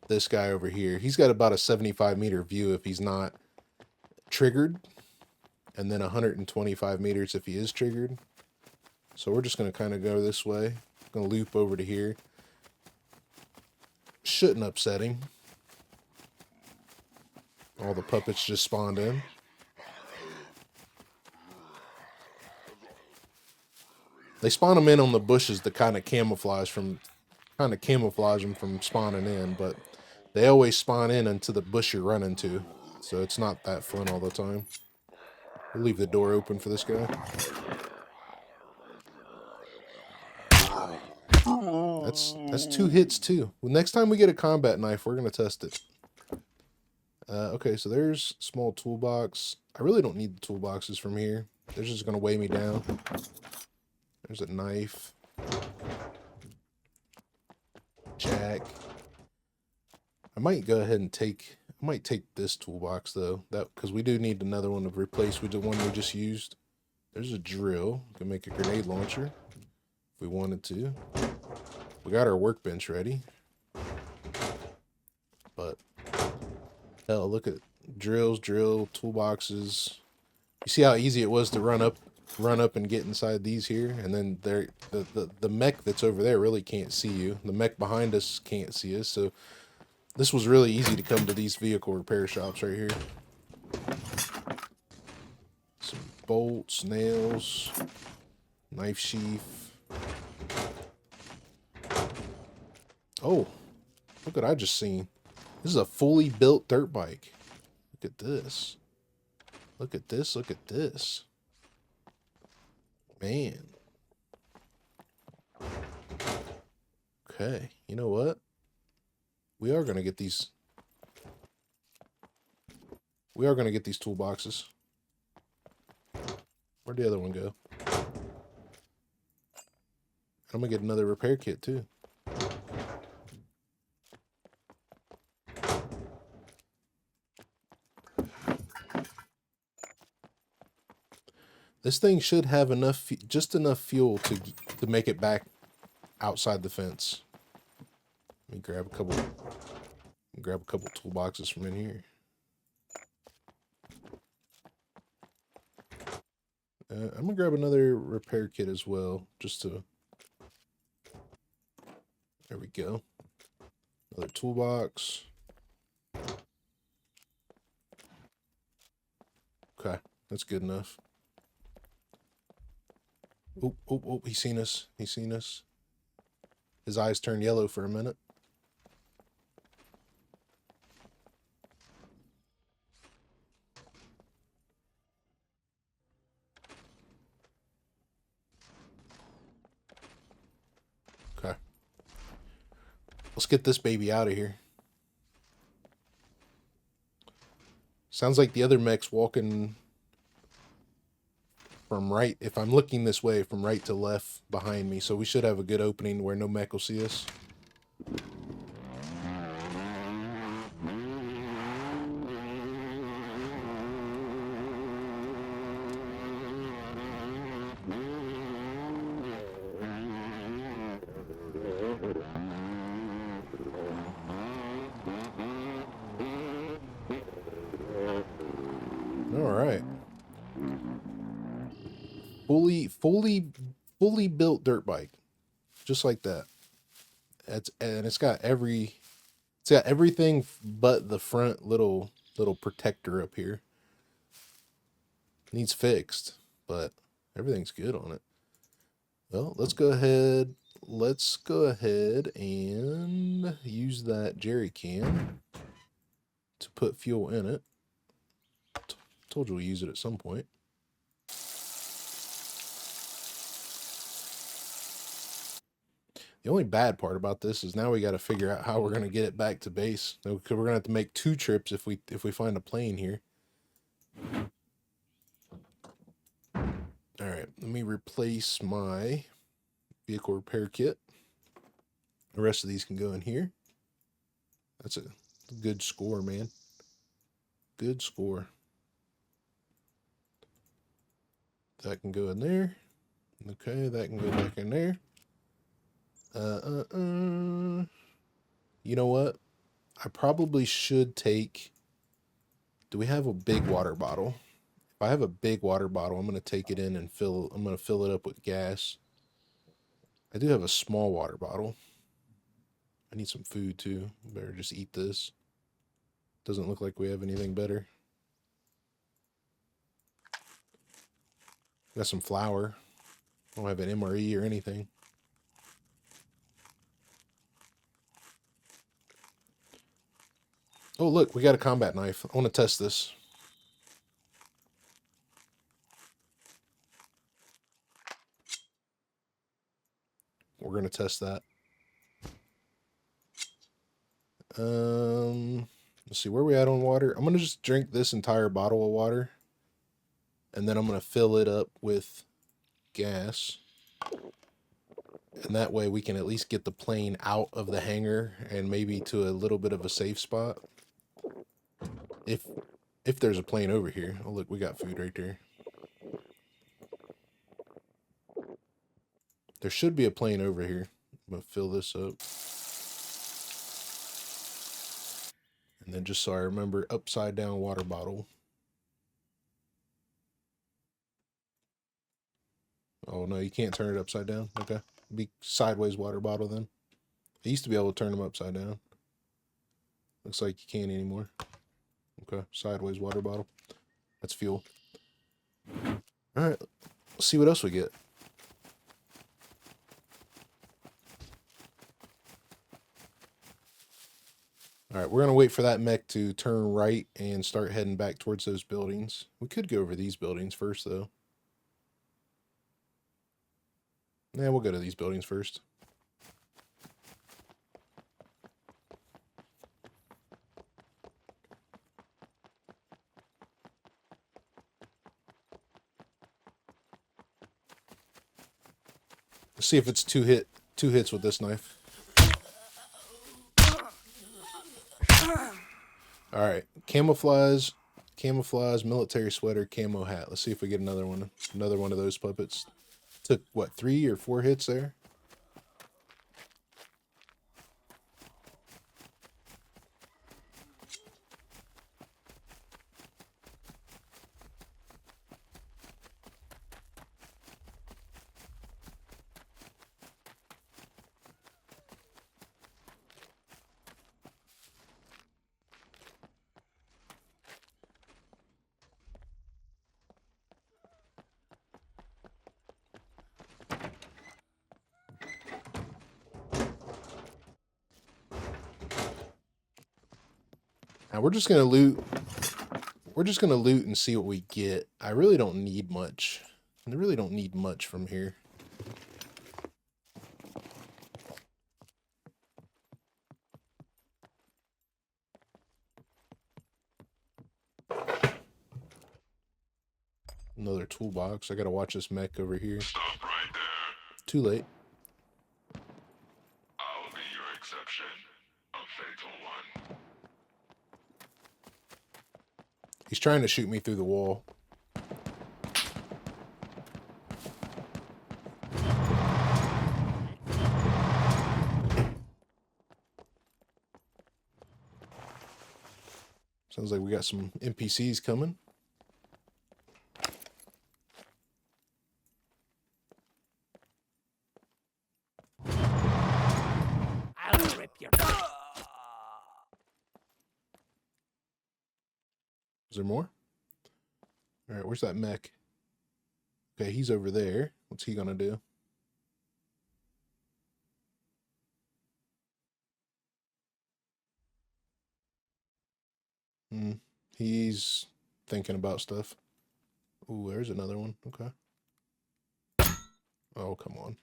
this guy over here. He's got about a 75-meter view if he's not triggered, and then 125 meters if he is triggered. So we're just going to kind of go this way. Going to loop over to here. Shouldn't upset him. All the puppets just spawned in. They spawn them in on the bushes to kind of camouflage them from spawning in, but they always spawn in into the bush you're running to, so it's not that fun all the time. We'll leave the door open for this guy. That's 2 hits too. Well, next time we get a combat knife, we're gonna test it. Okay, so there's small toolbox. I really don't need the toolboxes from here. They're just gonna weigh me down. There's a knife. Jack. I might go ahead and take I might take this toolbox though, that because we do need another one to replace with the one we just used. There's a drill. We can make a grenade launcher if we wanted to. We got our workbench ready. But hell, look at drills, drill, toolboxes. You see how easy it was to run up and get inside these here, and then the mech that's over there really can't see you. The mech behind us can't see us, so this was really easy to come to these vehicle repair shops right here. Some bolts, nails, knife sheath. Oh, look what I just seen. This is a fully built dirt bike. Look at this. Look at this, look at this. Man. Okay, you know what? We are going to get these. We are going to get these toolboxes. Where'd the other one go? I'm going to get another repair kit too. This thing should have enough, just enough fuel to make it back outside the fence. Let me grab a couple toolboxes from in here. I'm gonna grab another repair kit as well, just to. There we go. Another toolbox. Okay, that's good enough. Oh, oh, oh, he's seen us. He's seen us. His eyes turned yellow for a minute. Okay. Let's get this baby out of here. Sounds like the other mech's walking from right, if I'm looking this way, from right to left behind me. So we should have a good opening where no mech will see us. All right. Fully built dirt bike, just like that. It's got everything but the front little protector up here. Needs fixed, but everything's good on it. Well, let's go ahead and use that jerry can to put fuel in it. Told you we'll use it at some point. The only bad part about this is now we got to figure out how we're going to get it back to base. We're going to have to make 2 trips if we find a plane here. All right, let me replace my vehicle repair kit. The rest of these can go in here. That's a good score, man. Good score. That can go in there. Okay, that can go back in there. You know what? I probably should take. Do we have a big water bottle? If I have a big water bottle, I'm gonna take it in and I'm gonna fill it up with gas. I do have a small water bottle. I need some food too. Better just eat this. Doesn't look like we have anything better. Got some flour. I don't have an MRE or anything. Oh, look, we got a combat knife. I want to test this. We're going to test that. Let's see, where are we at on water? I'm going to just drink this entire bottle of water. And then I'm going to fill it up with gas. And that way we can at least get the plane out of the hangar and maybe to a little bit of a safe spot. If there's a plane over here. Oh, look, we got food right there. There should be a plane over here. I'm going to fill this up. And then just so I remember, upside down water bottle. Oh, no, you can't turn it upside down. Okay. Be sideways water bottle then. I used to be able to turn them upside down. Looks like you can't anymore. Okay, sideways water bottle. That's fuel. All right, let's see what else we get. All right, we're going to wait for that mech to turn right and start heading back towards those buildings. We could go over these buildings first, though. Yeah, we'll go to these buildings first. Let's see if it's two hits with this knife. All right, camouflage, military sweater, camo hat. Let's see if we get another one of those puppets. Took what, 3 or 4 hits there? Now we're just gonna loot. We're just gonna loot and see what we get. I really don't need much. I really don't need much from here. Another toolbox. I gotta watch this mech over here. Stop right there. Too late. I'll be your exception. A fatal one. He's trying to shoot me through the wall. Sounds like we got some NPCs coming. I'll rip your... Is there more? All right, where's that mech? Okay, he's over there. What's he gonna do? He's thinking about stuff. Ooh, there's another one. Okay. Oh, come on.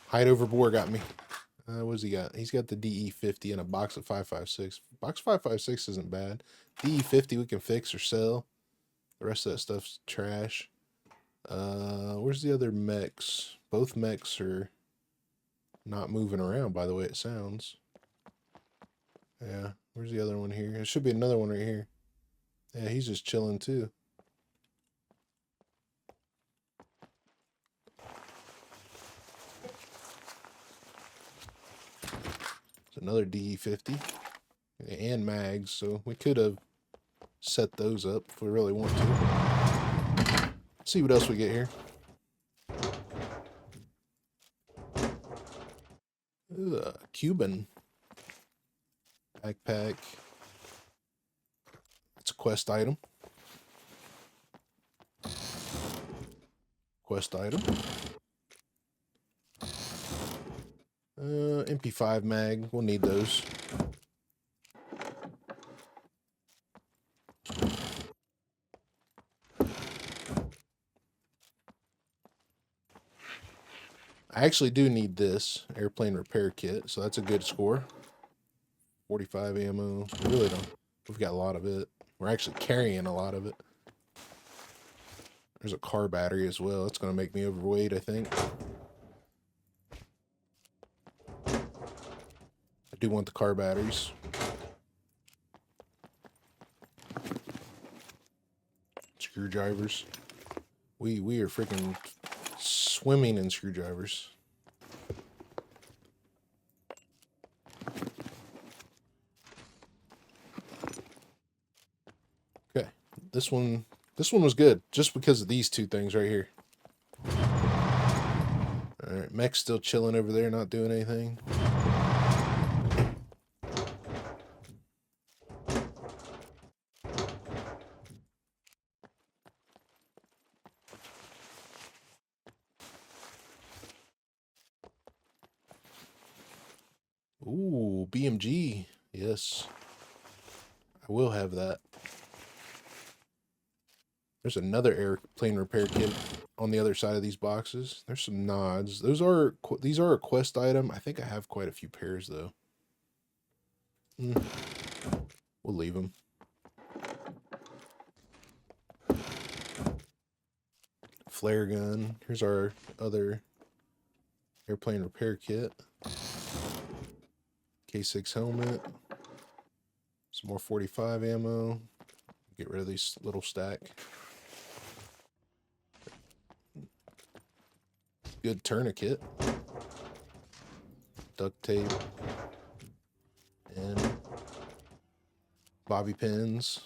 Hide over boar got me. What's he got? He's got the DE50 and a box of 5.56. Box 5.56 isn't bad. DE50 we can fix or sell. The rest of that stuff's trash. Where's the other mechs? Both mechs are not moving around by the way it sounds. Yeah, where's the other one here? There should be another one right here. Yeah, he's just chilling too. Another DE50 and mags, so we could have set those up if we really want to. Let's see what else we get here. Cuban backpack. It's a quest item. Quest item. MP5 mag. We'll need those. I actually do need this airplane repair kit, so that's a good score. 45 ammo. We really don't. We've got a lot of it. We're actually carrying a lot of it. There's a car battery as well. It's going to make me overweight, I think. I do want the car batteries. Screwdrivers. We are freaking swimming in screwdrivers. Okay, this one was good just because of these two things right here. All right, mech's still chilling over there, not doing anything. Ooh, BMG. Yes. I will have that. There's another airplane repair kit on the other side of these boxes. There's some nods. These are a quest item. I think I have quite a few pairs though. We'll leave them. Flare gun. Here's our other airplane repair kit. K6 helmet. Some more 45 ammo. Get rid of these little stack. Good tourniquet. Duct tape. And bobby pins.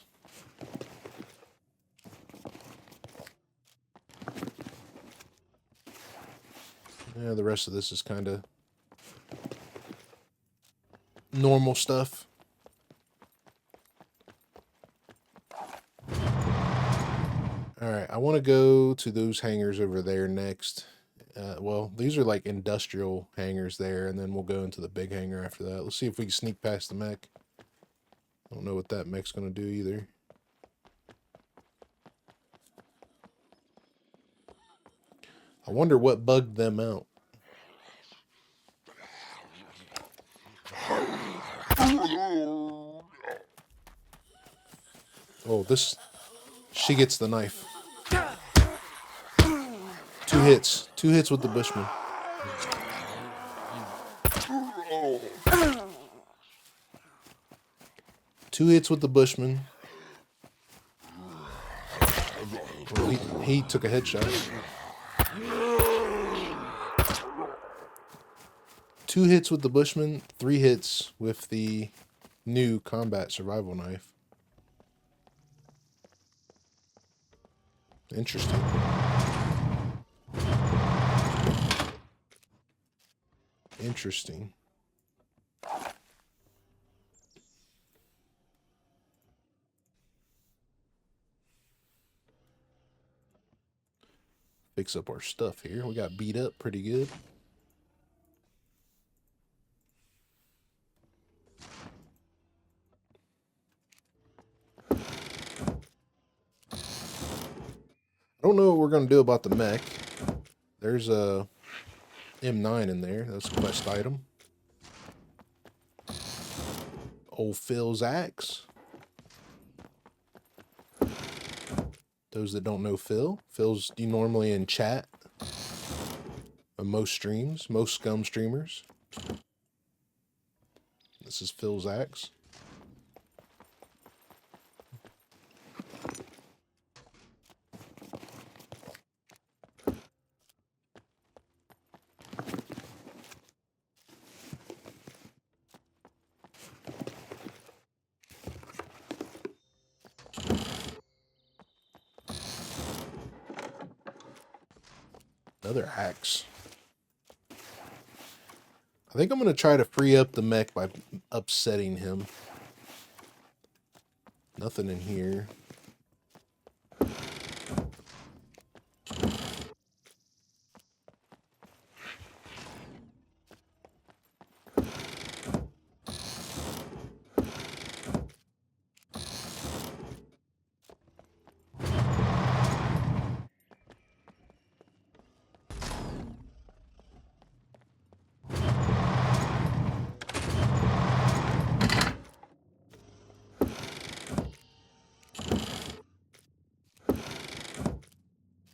Yeah, the rest of this is kind of normal stuff. Alright, I want to go to those hangars over there next. Well, these are like industrial hangars there, and then we'll go into the big hangar after that. Let's see if we can sneak past the mech. I don't know what that mech's going to do either. I wonder what bugged them out. Oh, she gets the knife. 2 hits. 2 hits with the Bushman. Two hits with the Bushman. Well, he took a headshot. 2 hits with the Bushman, 3 hits with the new combat survival knife. Interesting. Interesting. Fix up our stuff here. We got beat up pretty good. I don't know what we're going to do about the mech. There's a M9 in there. That's a quest item. Old Phil's axe. Those that don't know Phil's normally in chat on most streams, most SCUM streamers. This is Phil's axe. Another axe. I think I'm going to try to free up the mech by upsetting him. Nothing in here.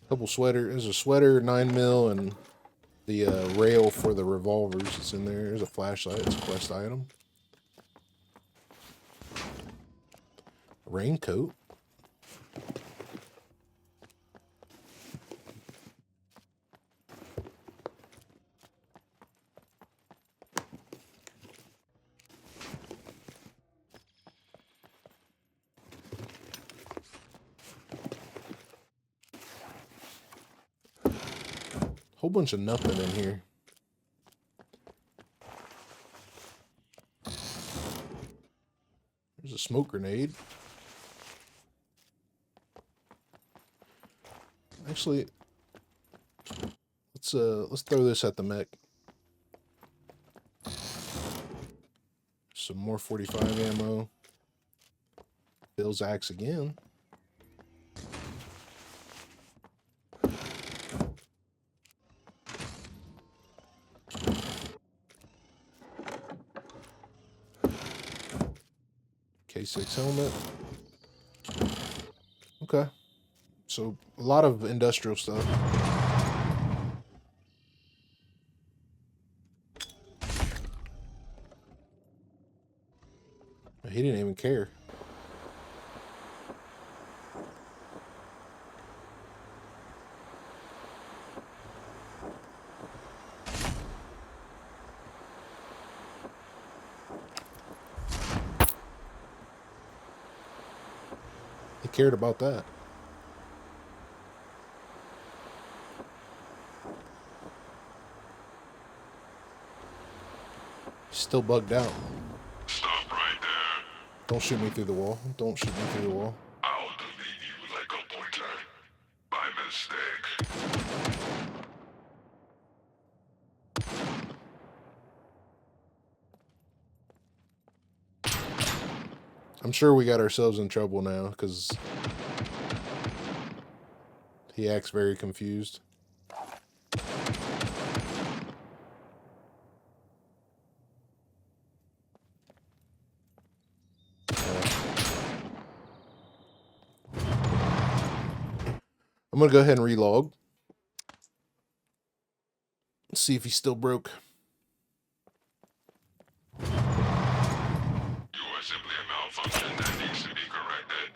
Couple sweater. There's a sweater, 9mm, and the rail for the revolvers. It's in there. There's a flashlight. It's a quest item. Raincoat. Whole bunch of nothing in here. There's a smoke grenade. Actually, let's throw this at the mech. Some more 45 ammo. Bill's axe again. K6 helmet. Okay. So a lot of industrial stuff. He didn't even care. He cared about that. He's still bugged out. Stop right there. Don't shoot me through the wall. Don't shoot me through the wall. I'll delete you like a pointer. By mistake. I'm sure we got ourselves in trouble now because he acts very confused. I'm going to go ahead and relog. Let's see if he's still broke. You are simply a malfunction that needs to be corrected.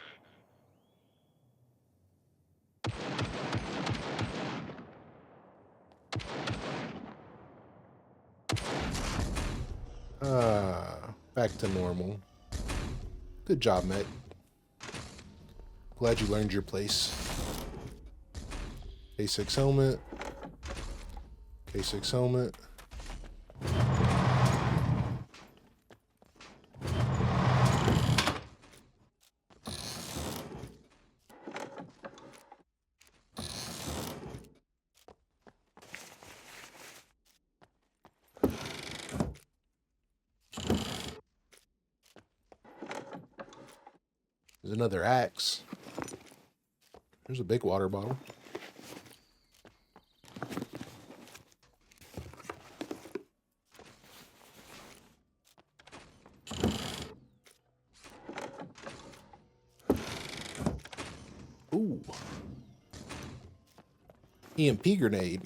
Back to normal. Good job, mate. Glad you learned your place. K6 helmet. K6 helmet. There's another axe. There's a big water bottle. Ooh. EMP grenade.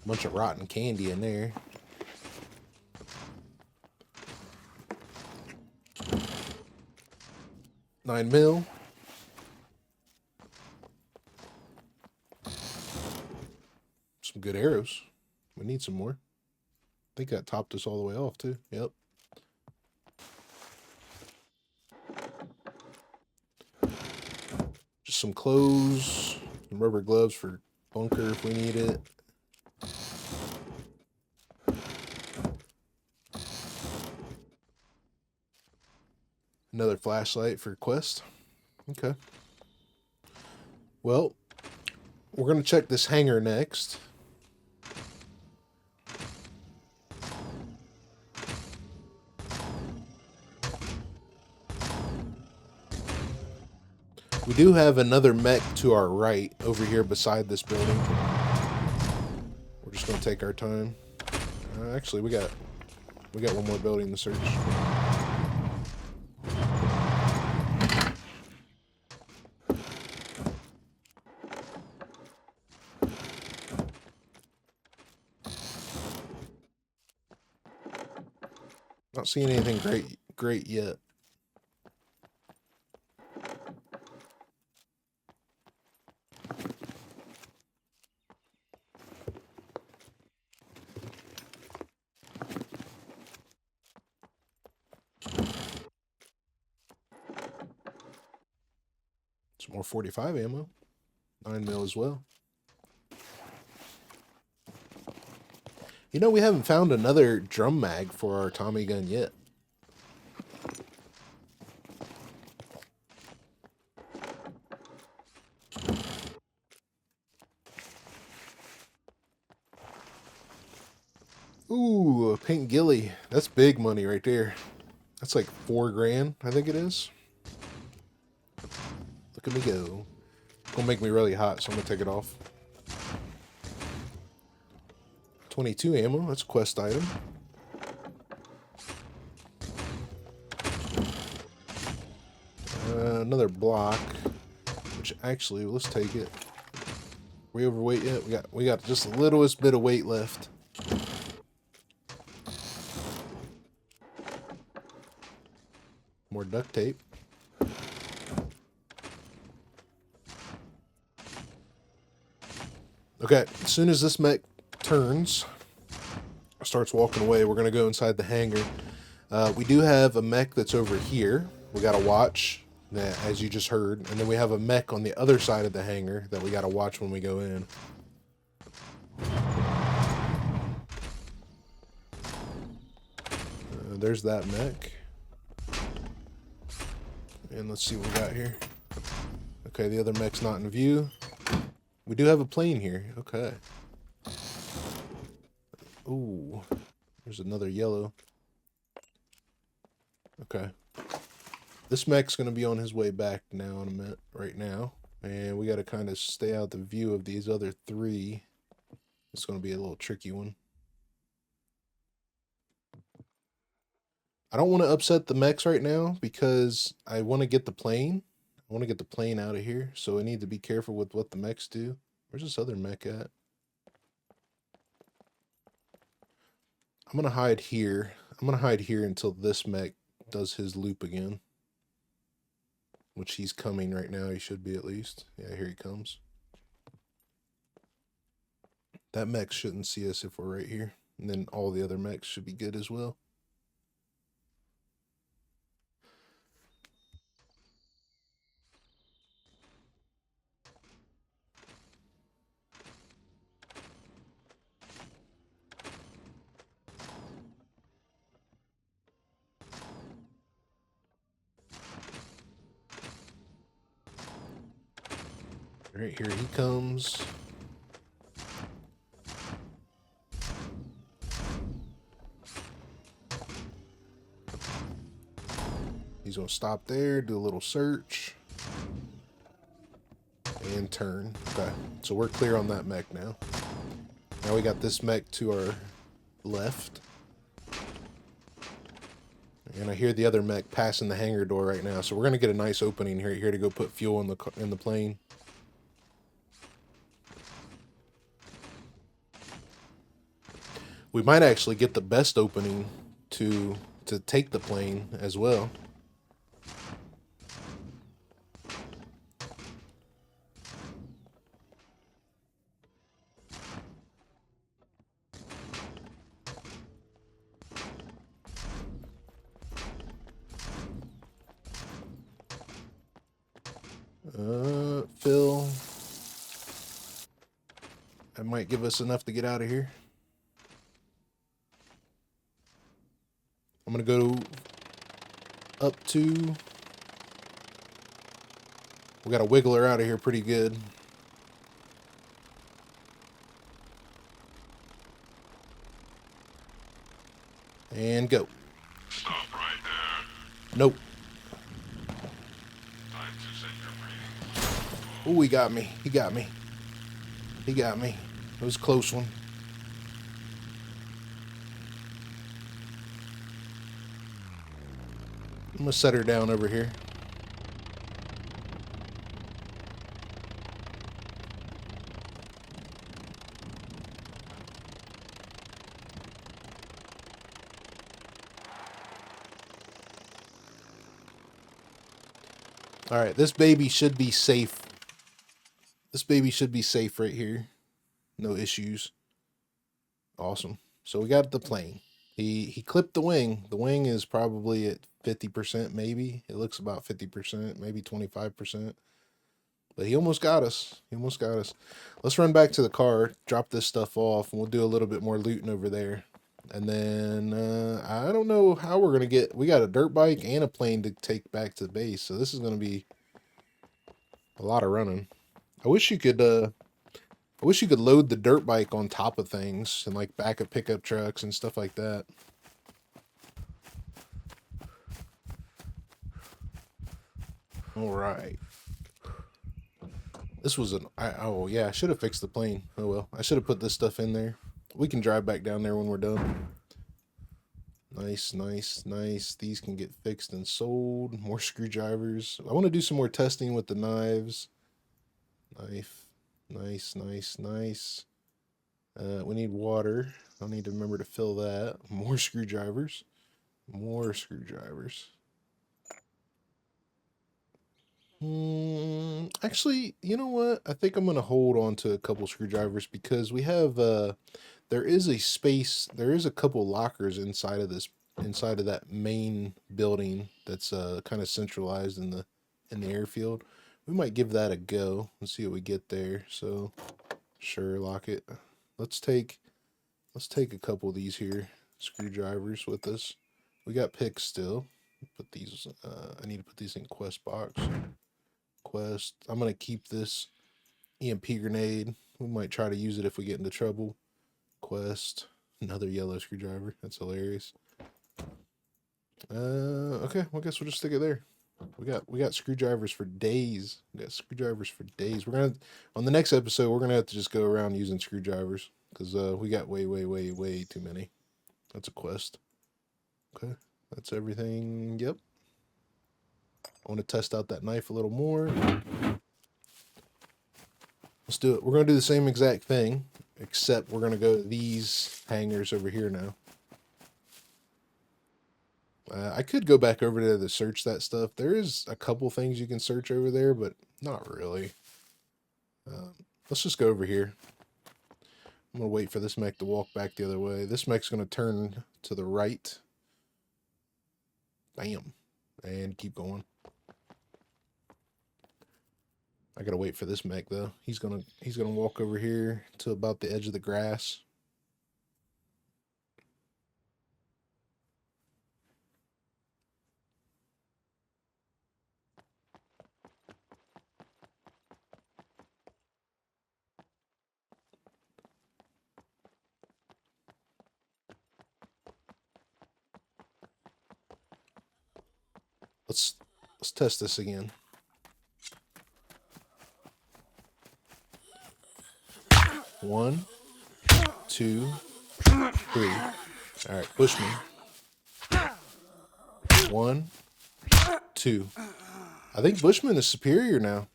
Bunch of rotten candy in there. $9 mil. Some good arrows. We need some more. I think that topped us all the way off too. Yep. Just some clothes, some rubber gloves for bunker if we need it. Another flashlight for quest. Okay. Well, we're going to check this hangar next. We do have another mech to our right over here beside this building. We're just going to take our time. Actually, we got one more building to search. Not seeing anything great yet. Some more 45 ammo. 9 mil as well. You know, we haven't found another drum mag for our Tommy gun yet. Ooh, a pink ghillie. That's big money right there. That's like 4 grand, I think it is. Look at me go. It's gonna make me really hot, so I'm gonna take it off. 22 ammo, that's a quest item. Another block, which actually, let's take it. We overweight yet? We got just the littlest bit of weight left. More duct tape. Okay, as soon as this mech turns, starts walking away, we're going to go inside the hangar. We do have a mech that's over here. We got to watch, that, as you just heard. And then we have a mech on the other side of the hangar that we got to watch when we go in. There's that mech. And let's see what we got here. Okay, the other mech's not in view. We do have a plane here. Okay. Ooh. There's another yellow. Okay. This mech's going to be on his way back now in a minute, right now. And we got to kind of stay out the view of these other 3. It's going to be a little tricky one. I don't want to upset the mechs right now because I want to get the plane. I want to get the plane out of here, so I need to be careful with what the mechs do. Where's this other mech at? I'm going to hide here. I'm going to hide here until this mech does his loop again. Which he's coming right now. He should be at least. Yeah, here he comes. That mech shouldn't see us if we're right here. And then all the other mechs should be good as well. Right here he comes. He's going to stop there, do a little search, and turn. Okay, so we're clear on that mech now. Now we got this mech to our left. And I hear the other mech passing the hangar door right now, so we're going to get a nice opening here to go put fuel in the plane. We might actually get the best opening to take the plane as well. Phil. That might give us enough to get out of here. I'm going to go up to... We got to wiggle her out of here pretty good. And go. Stop right there. Nope. Time to set your breathing. Oh, he got me. He got me. He got me. It was a close one. I'm going to set her down over here. All right, this baby should be safe. This baby should be safe right here. No issues. Awesome. So we got the plane. He clipped the wing. The wing is probably at 50%, maybe. It looks about 50%, maybe 25%. But he almost got us. He almost got us. Let's run back to the car, drop this stuff off, and we'll do a little bit more looting over there. And then I don't know how we're gonna get. We got a dirt bike and a plane to take back to the base, so this is gonna be a lot of running. I wish you could. I wish you could load the dirt bike on top of things and like back of pickup trucks and stuff like that. All right. This was an. Oh yeah, I should have fixed the plane. Oh well, I should have put this stuff in there. We can drive back down there when we're done. Nice, nice, nice. These can get fixed and sold. More screwdrivers. I want to do some more testing with the knives. Knife. Nice, nice, nice. We need water. I'll need to remember to fill that. More screwdrivers. More screwdrivers. Actually, you know what? I think I'm going to hold on to a couple screwdrivers because we have, there is a space, there is a couple lockers inside of that main building that's kind of centralized in the airfield. We might give that a go and see what we get there. So, sure, lock it. Let's take a couple of these here screwdrivers with us. We got picks still. Put these. I need to put these in quest box. Quest. I'm gonna keep this EMP grenade. We might try to use it if we get into trouble. Quest. Another yellow screwdriver. That's hilarious. Okay. Well, I guess we'll just stick it there. We got screwdrivers for days. We got screwdrivers for days. We're gonna on the next episode. We're gonna have to just go around using screwdrivers because we got way too many. That's a quest. Okay, that's everything. Yep. I want to test out that knife a little more. Let's do it. We're gonna do the same exact thing, except we're gonna go to these hangers over here now. I could go back over there to search that stuff. There is a couple things you can search over there, but not really. Let's just go over here. I'm going to wait for this mech to walk back the other way. This mech's going to turn to the right. Bam. And keep going. I got to wait for this mech, though. He's going to walk over here to about the edge of the grass. Let's test this again. One, two, three. All right, Bushman. One, two. I think Bushman is superior now.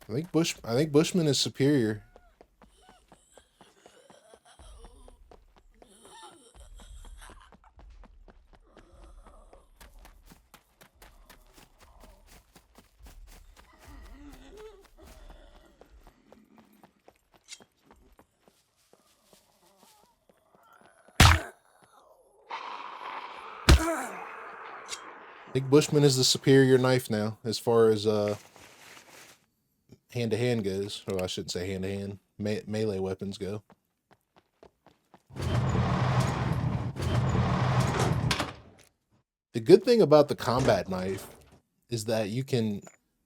I think Bushman is superior. I think Bushman is the superior knife now, as far as hand-to-hand goes. Oh, I shouldn't say hand-to-hand. Melee weapons go. The good thing about the combat knife is that you can...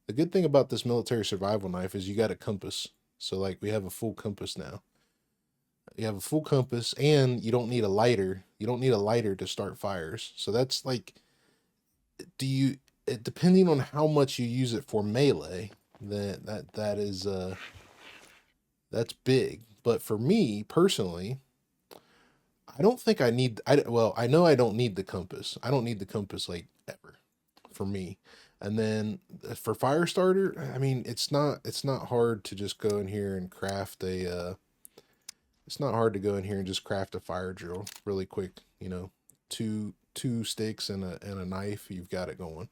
The good thing about this military survival knife is you got a compass. So, like, we have a full compass now. You have a full compass, and you don't need a lighter. You don't need a lighter to start fires. So that's, like... depending on how much you use it for melee, that's big. But for me personally, I don't think I need. Well, I know I don't need the compass. I don't need the compass like ever, for me. And then for fire starter, I mean, it's not hard to just go in here and craft a. It's not hard to go in here and just craft a fire drill really quick. You know, two sticks and a knife. You've got it going.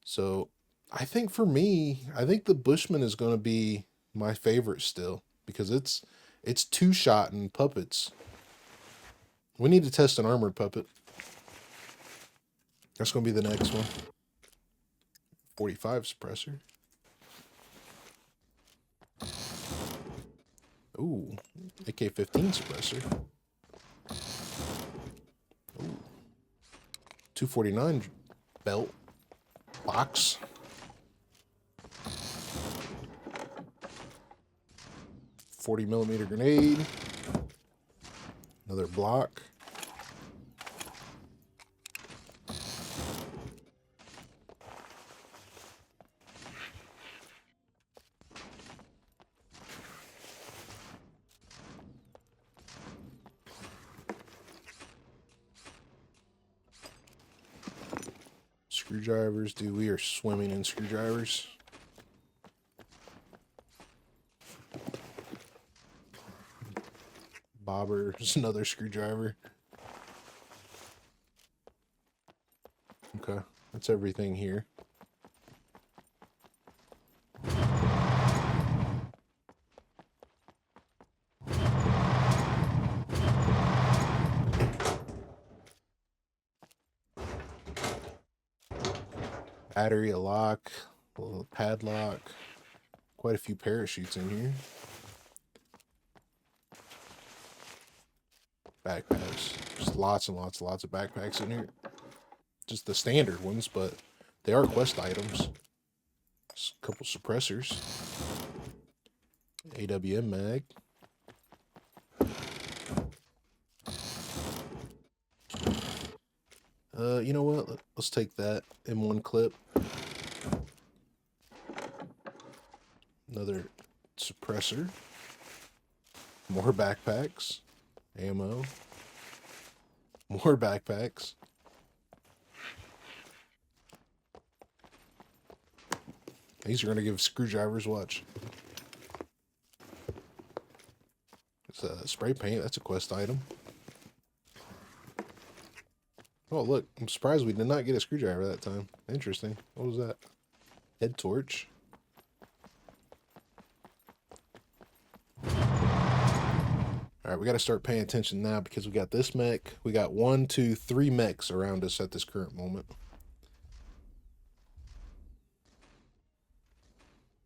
So I think for me, I think the Bushman is going to be my favorite still because it's two-shot and puppets. We need to test an armored puppet. That's going to be the next one. 45 suppressor. Ooh, AK-15 suppressor. Ooh. 249 belt box. .40mm grenade. Another block. Screwdrivers, dude, we are swimming in screwdrivers. Bobber, just another screwdriver. Okay, that's everything here. Battery, a lock, a little padlock, quite a few parachutes in here. Backpacks, just lots and lots of backpacks in here. Just the standard ones, but they are quest items. Just a couple suppressors. AWM mag. You know what? Let's take that in one clip. Another suppressor. More backpacks. Ammo. More backpacks. These are going to give screwdrivers, watch. It's a spray paint. That's a quest item. Oh, look. I'm surprised we did not get a screwdriver that time. Interesting. What was that? Head torch. Alright, we got to start paying attention now because we got this mech. We got 1, 2, 3 mechs around us at this current moment.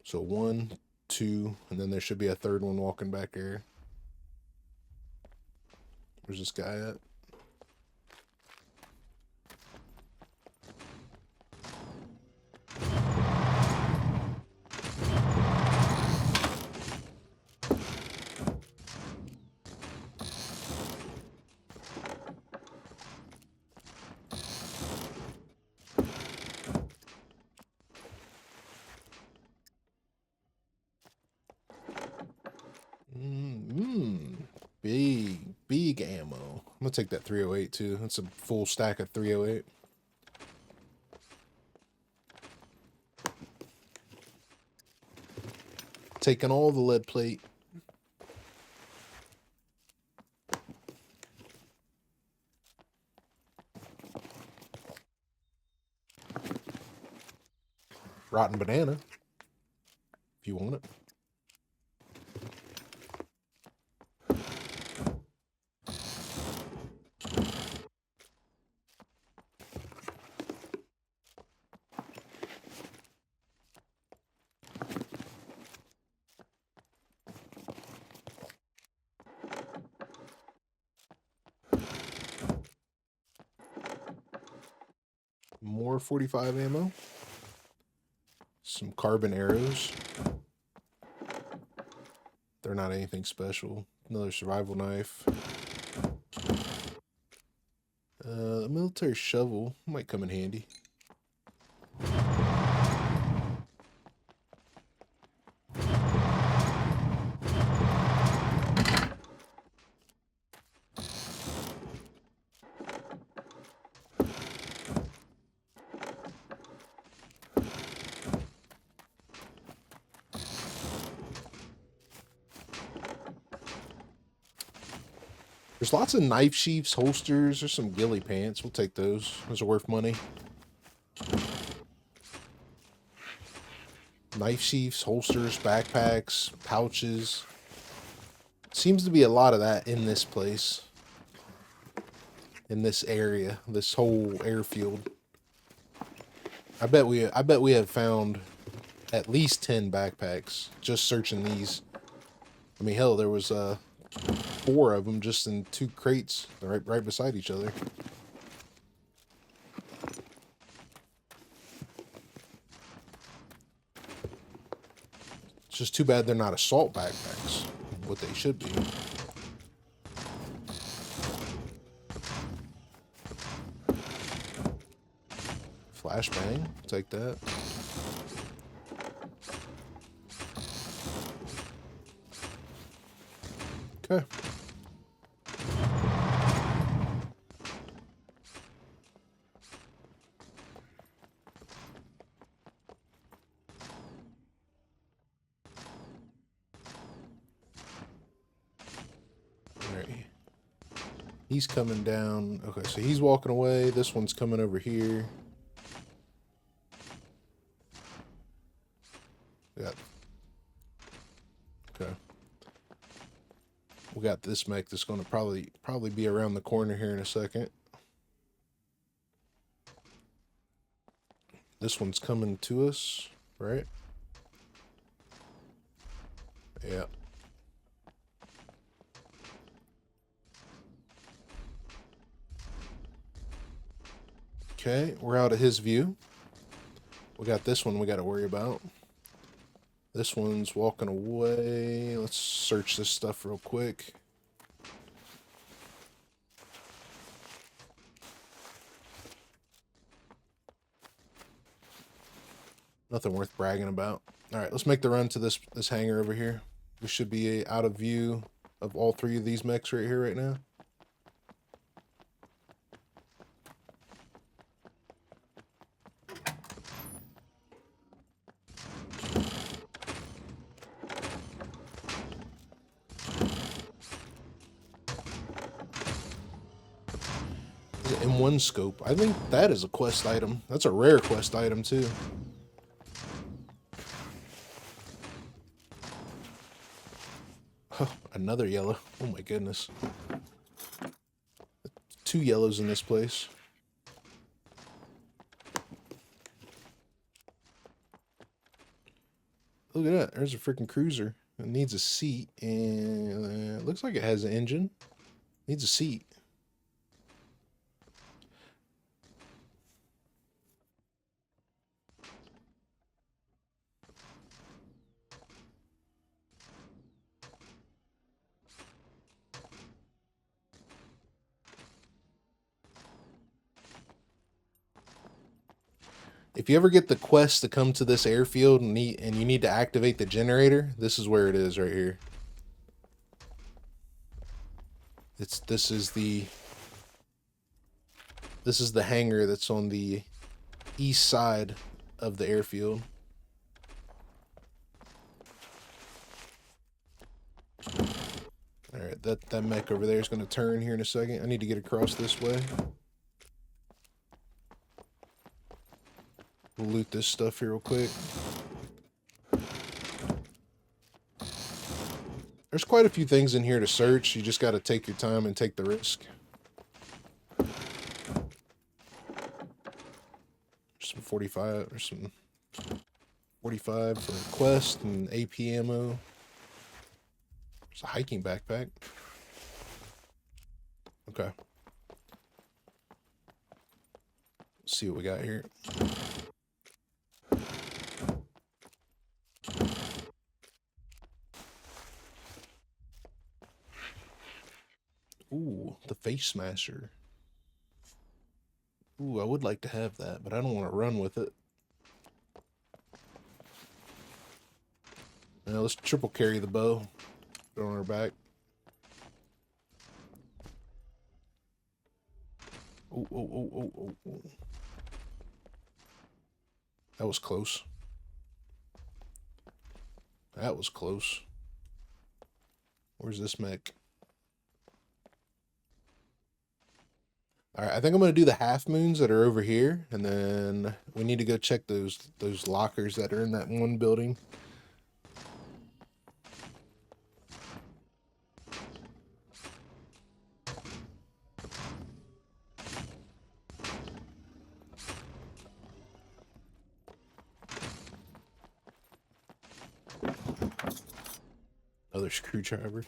So 1, 2, and then there should be a third one walking back there. Where's this guy at? Big ammo. I'm gonna take that 308 too. That's a full stack of 308. Taking all the lead plate. Rotten banana, if you want it. More 45 ammo. Some carbon arrows. They're not anything special. Another survival knife. A military shovel might come in handy. There's lots of knife sheaths, holsters. There's some ghillie pants. We'll take those. Those are worth money. Knife sheaths, holsters, backpacks, pouches. Seems to be a lot of that in this place. In this area, this whole airfield. I bet we have found at least 10 backpacks just searching these. I mean, hell, there was 4 of them just in 2 crates right beside each other. It's just too bad they're not assault backpacks, what they should be. Flashbang, take that. Okay. Alright. He's coming down. Okay, so he's walking away. This one's coming over here. Yeah. Okay. We got this mech that's going to probably be around the corner here in a second. This one's coming to us, right? Yeah. Okay, we're out of his view. We got this one we got to worry about. This one's walking away. Let's search this stuff real quick. Nothing worth bragging about. All right, let's make the run to this hangar over here. We should be out of view of all 3 of these mechs right here right now. M1 scope. I think that is a quest item. That's a rare quest item too. Oh, another yellow. Oh my goodness. 2 yellows in this place. Look at that. There's a freaking cruiser. It needs a seat, and it looks like it has an engine. Needs a seat. If you ever get the quest to come to this airfield and you need to activate the generator, this is where it is right here. This is the hangar that's on the east side of the airfield. All right, that mech over there is going to turn here in a second. I need to get across this way. We'll loot this stuff here real quick. There's quite a few things in here to search. You just got to take your time and take the risk. Some 45 or some 45 for a quest and AP ammo. There's a hiking backpack. Okay. Let's see what we got here. Ooh, the face smasher. Ooh, I would like to have that, but I don't want to run with it. Now let's triple carry the bow. Put it on our back. Oh. That was close. That was close. Where's this mech? All right, I think I'm gonna do the half moons that are over here, and then we need to go check those lockers that are in that one building. Another screwdriver.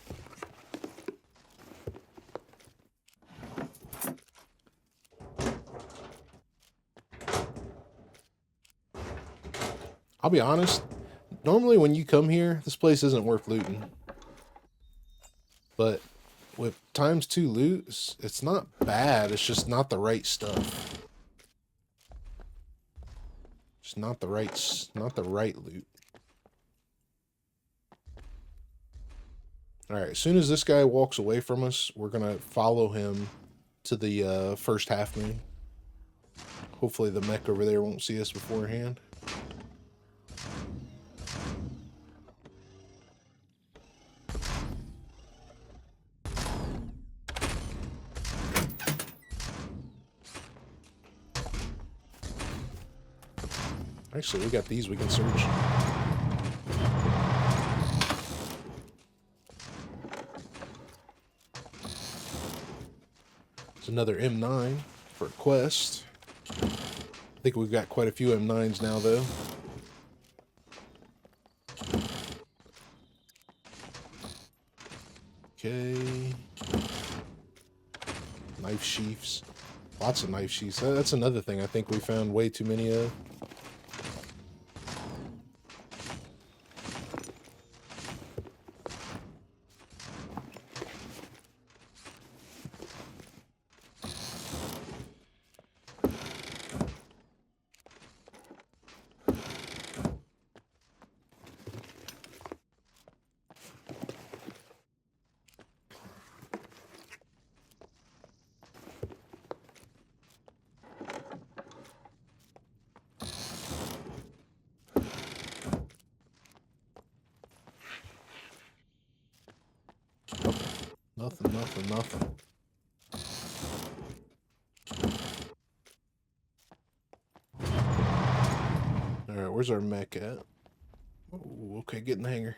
I'll be honest, normally when you come here, this place isn't worth looting. But with ×2 loot, it's not bad, it's just not the right stuff. Just not the right loot. Alright, as soon as this guy walks away from us, we're gonna follow him to the first half moon. Hopefully the mech over there won't see us beforehand. Actually, we got these we can search. It's another M9 for a quest. I think we've got quite a few M9s now, though. Okay. Knife sheaths. Lots of knife sheaths. That's another thing I think we found way too many of. Nothing. Alright, where's our mech at? Oh, okay, get in the hangar.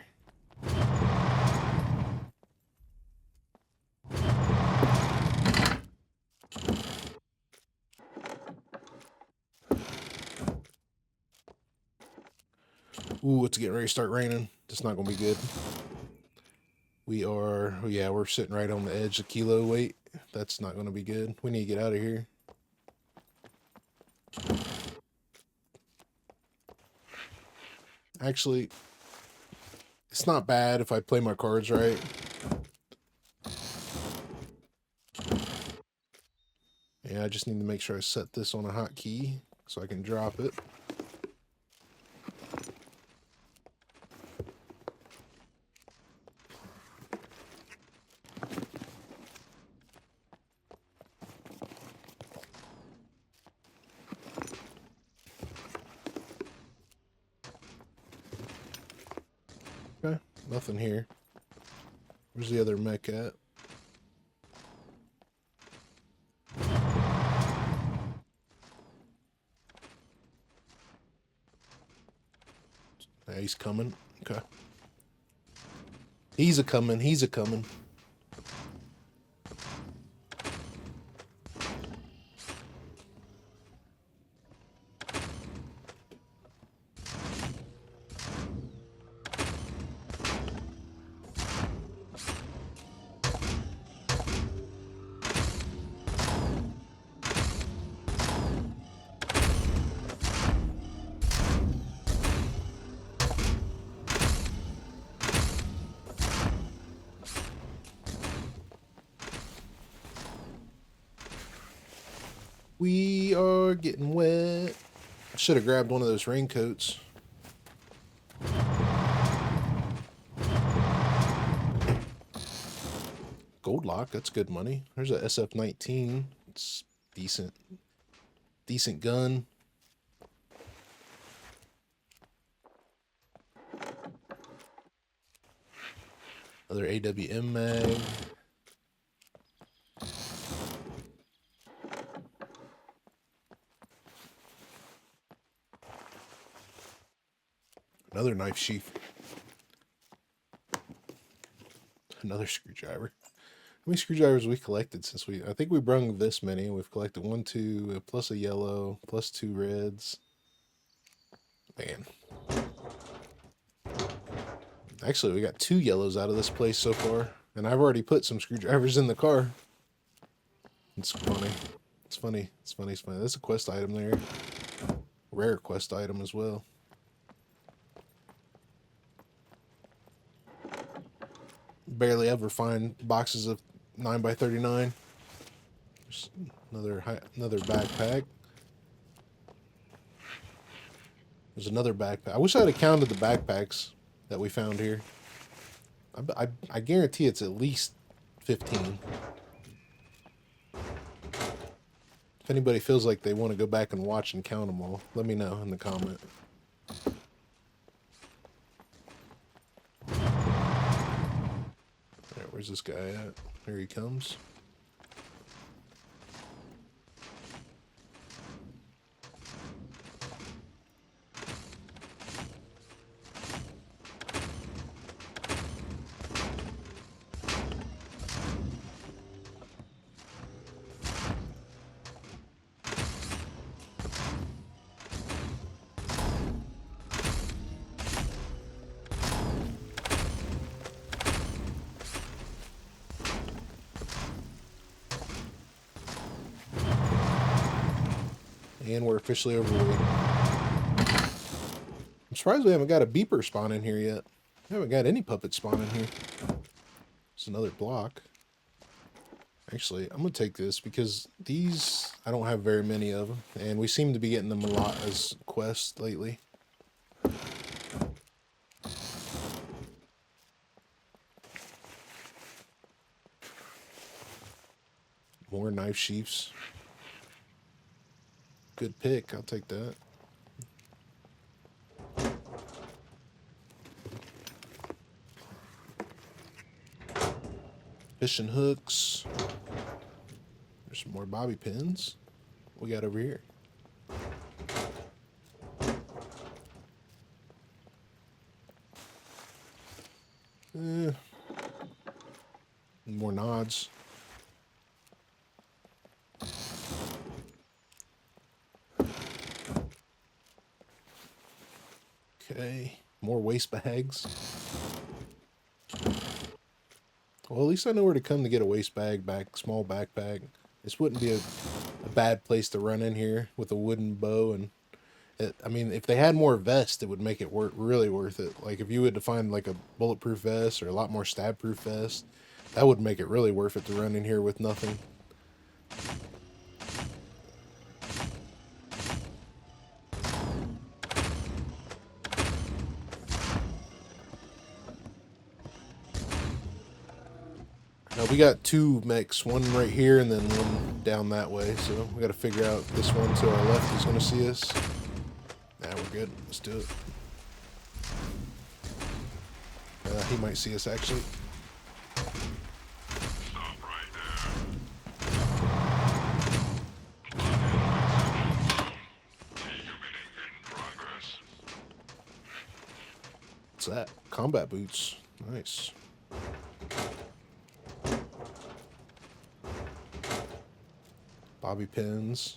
Ooh, it's getting ready to start raining. It's not going to be good. We're sitting right on the edge of kilo weight. That's not going to be good. We need to get out of here. Actually, it's not bad if I play my cards right. Yeah, I just need to make sure I set this on a hotkey so I can drop it. Okay, nothing here. Where's the other mech at? Yeah, he's coming. Okay. He's a coming. We are getting wet. I should have grabbed one of those raincoats. Gold lock, that's good money. There's a SF-19. It's decent. Decent gun. Another AWM mag. Another knife sheath. Another screwdriver. How many screwdrivers we collected since I think we brung this many. We've collected 1, 2, plus a yellow, plus 2 reds. Man. Actually, we got 2 yellows out of this place so far. And I've already put some screwdrivers in the car. It's funny. It's funny. It's funny. It's funny. That's a quest item there. Rare quest item as well. Barely ever find boxes of 9x39. There's another backpack. There's another backpack. I wish I'd have counted the backpacks that we found here. I guarantee it's at least 15. If anybody feels like they want to go back and watch and count them all, let me know in the comment. Alright, where's this guy at? Here he comes. And we're officially overweight. I'm surprised we haven't got a beeper spawn in here yet. We haven't got any puppets spawn in here. It's another block. Actually, I'm going to take this because these, I don't have very many of them. And we seem to be getting them a lot as quests lately. More knife sheaths. Good pick, I'll take that. Fishing hooks. There's some more bobby pins. What we got over here? More nods. Okay, more waste bags. Well, at least I know where to come to get a waste bag small backpack. This wouldn't be a bad place to run in here with a wooden bow. And I mean, if they had more vests, it would make it really worth it. Like if you had to find like a bulletproof vest or a lot more stab-proof vest, that would make it really worth it to run in here with nothing. Now we got 2 mechs, one right here and then one down that way, so we got to figure out this one to our left is going to see us. Nah, we're good. Let's do it. He might see us actually. Stop right there. Decommitting in progress. What's that? Combat boots. Nice. Bobby pins.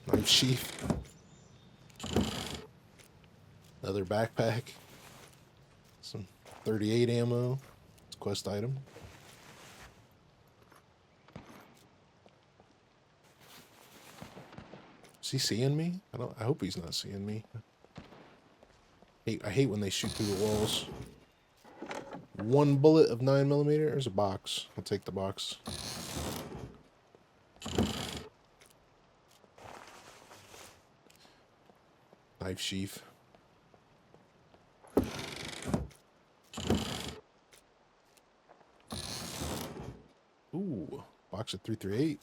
Knife sheath. Another backpack. Some 38 ammo. It's a quest item. Is he seeing me? I hope he's not seeing me. I hate when they shoot through the walls. 1 bullet of 9mm. There's a box. I'll take the box. Knife sheath. Ooh, box of 338.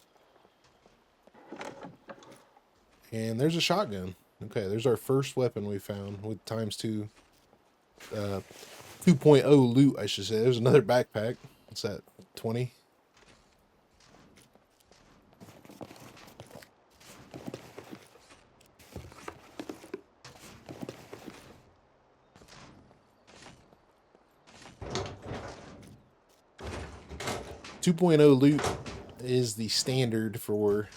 And there's a shotgun. Okay, there's our first weapon we found with ×2. 2.0 loot, I should say. There's another backpack. What's that? 20? 2.0 loot is the standard for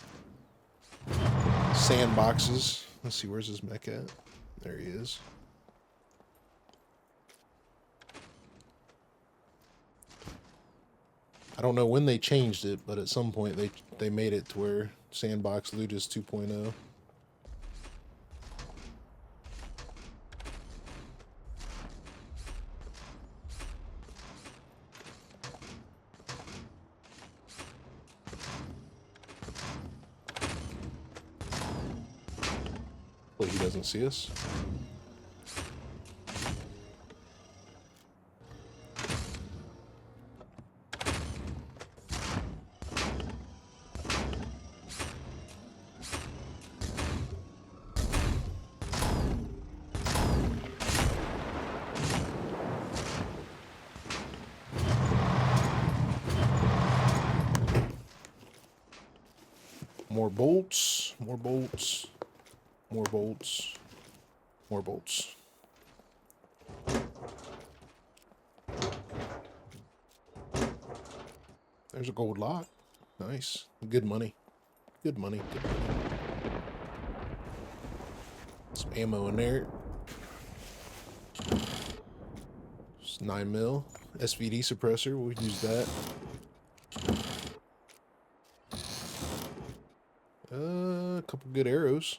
sandboxes. Let's see, where's his mech at? There he is. I don't know when they changed it, but at some point they made it to where sandbox loot is 2.0. Well, he doesn't see us. More bolts, more bolts, more bolts, more bolts. There's a gold lock. Nice. Good money. Good money. Good money. Some ammo in there. Just 9mm. SVD suppressor. We'll use that. A couple good arrows.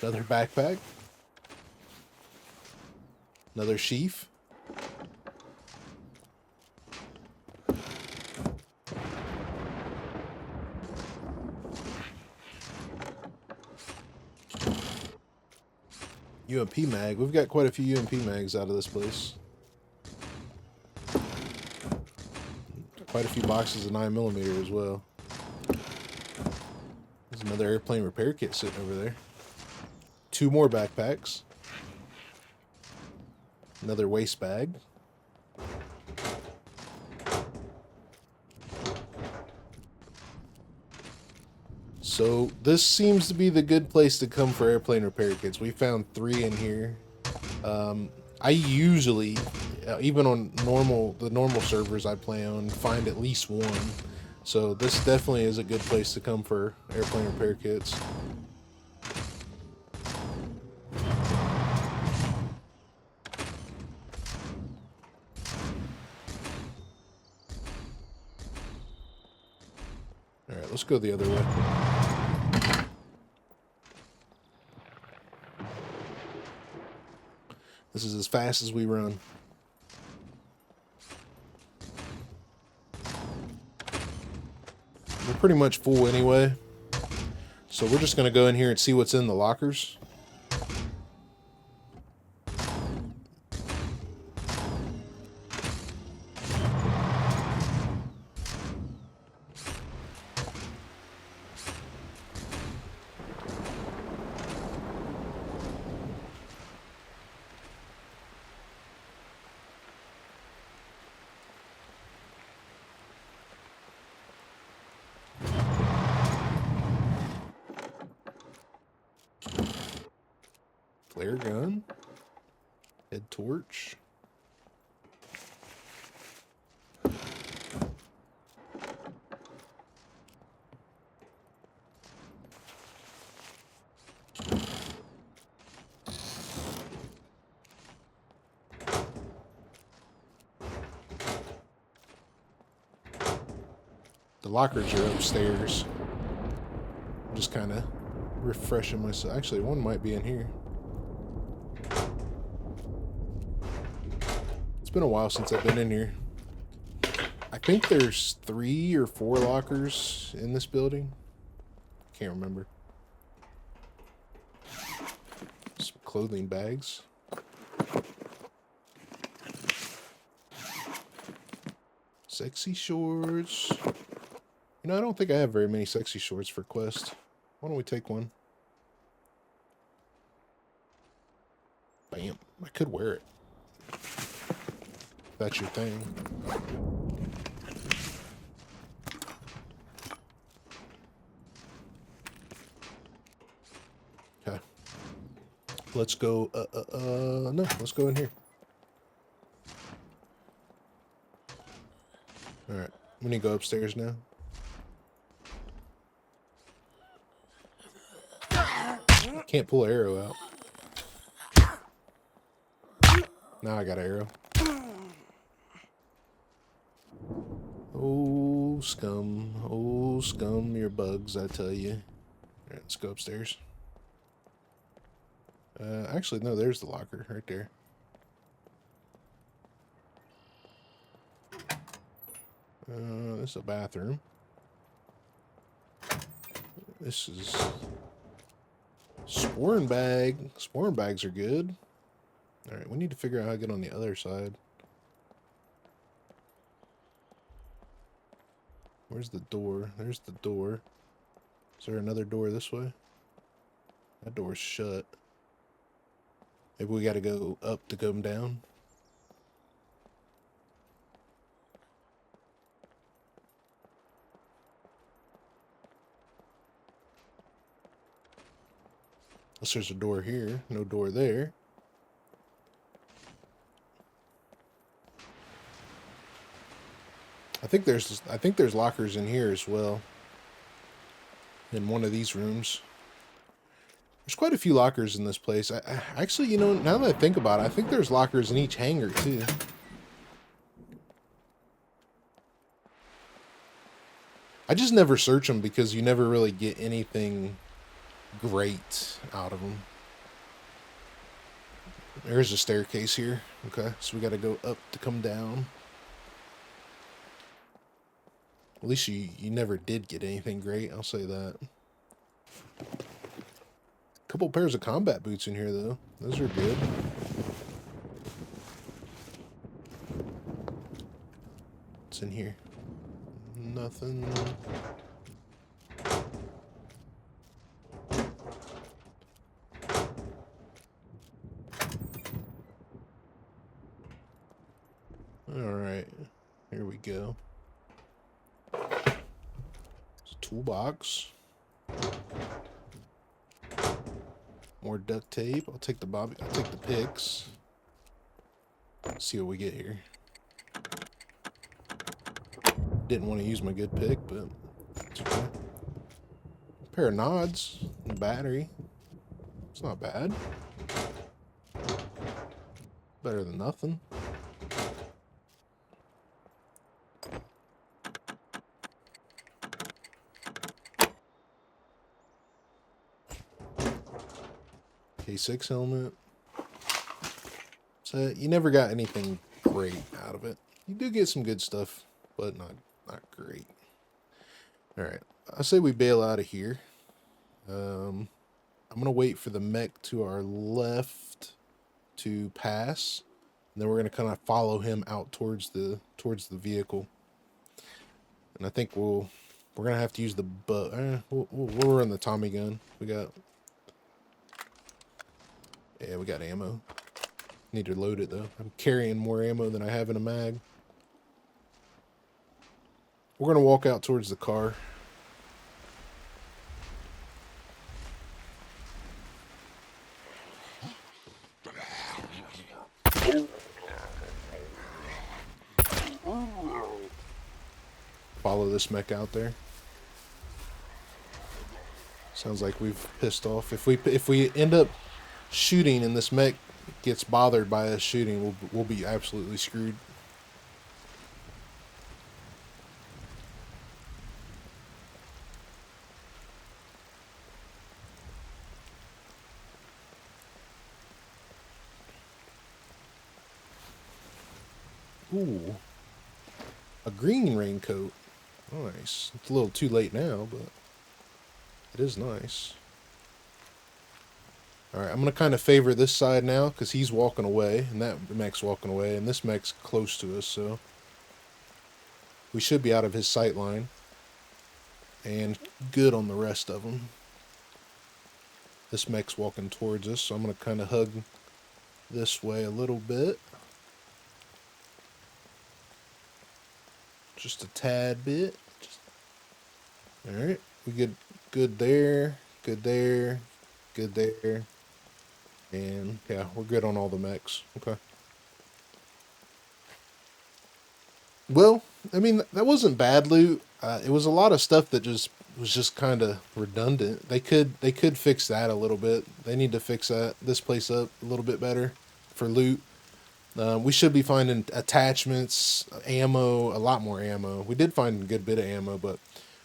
Another backpack. Another sheath. UMP mag. We've got quite a few UMP mags out of this place. Quite a few boxes of 9mm as well. There's another airplane repair kit sitting over there. 2 more backpacks. Another waste bag. So this seems to be the good place to come for airplane repair kits. We found 3 in here. I usually, even on the normal servers I play on, find at least 1. So this definitely is a good place to come for airplane repair kits. Alright, let's go the other way. This is as fast as we run. We're pretty much full anyway. So we're just going to go in here and see what's in the lockers. Flare gun. Head torch. The lockers are upstairs. I'm just kind of refreshing myself. Actually, one might be in here. It's been a while since I've been in here. I think there's 3 or 4 lockers in this building. Can't remember. Some clothing bags. Sexy shorts. You know, I don't think I have very many sexy shorts for Quest. Why don't we take one? Bam. I could wear it. If that's your thing. Okay. Let's go, no, let's go in here. Alright, we need to go upstairs now. Can't pull an arrow out. Now I got an arrow. Oh, scum. Oh, scum, your bugs, I tell you. Alright, let's go upstairs. Actually, no, there's the locker right there. This is a bathroom. This is sporn bag. Sporn bags are good. Alright, we need to figure out how to get on the other side. Where's the door? There's the door. Is there another door this way? That door's shut. Maybe we gotta go up to come down. Unless there's a door here. No door there. I think there's lockers in here as well. In one of these rooms. There's quite a few lockers in this place. I actually, you know, now that I think about it, I think there's lockers in each hangar too. I just never search them because you never really get anything great out of them. There's a staircase here. Okay, so we got to go up to come down. At least you never did get anything great, I'll say that. Couple pairs of combat boots in here, though. Those are good. What's in here? Nothing. Alright. Here we go. It's a toolbox. More duct tape. I'll take the picks. Let's see what we get here. Didn't want to use my good pick, but it's okay. A pair of nods and battery. It's not bad. Better than nothing. K6 helmet. So you never got anything great out of it. You do get some good stuff, but not great. Alright, I say we bail out of here. I'm gonna wait for the mech to our left to pass, and then we're gonna kind of follow him out towards the vehicle. And I think we're gonna have to use the we'll run the Tommy gun. We got ammo. Need to load it though. I'm carrying more ammo than I have in a mag. We're gonna walk out towards the car. Follow this mech out there. Sounds like we've pissed off. If we end up shooting and this mech gets bothered by us shooting, we'll be absolutely screwed. Ooh, a green raincoat. Nice. It's a little too late now, but it is nice. Alright, I'm going to kind of favor this side now, because he's walking away, and that mech's walking away, and this mech's close to us, so we should be out of his sight line, and good on the rest of them. This mech's walking towards us, so I'm going to kind of hug this way a little bit. Just a tad bit. Alright, we get good there, good there, good there. And yeah, we're good on all the mechs. Okay. Well, I mean, that wasn't bad loot. It was a lot of stuff that just was just kind of redundant. They could fix that a little bit. They need to fix this place up a little bit better for loot. We should be finding attachments, ammo, a lot more ammo. We did find a good bit of ammo, but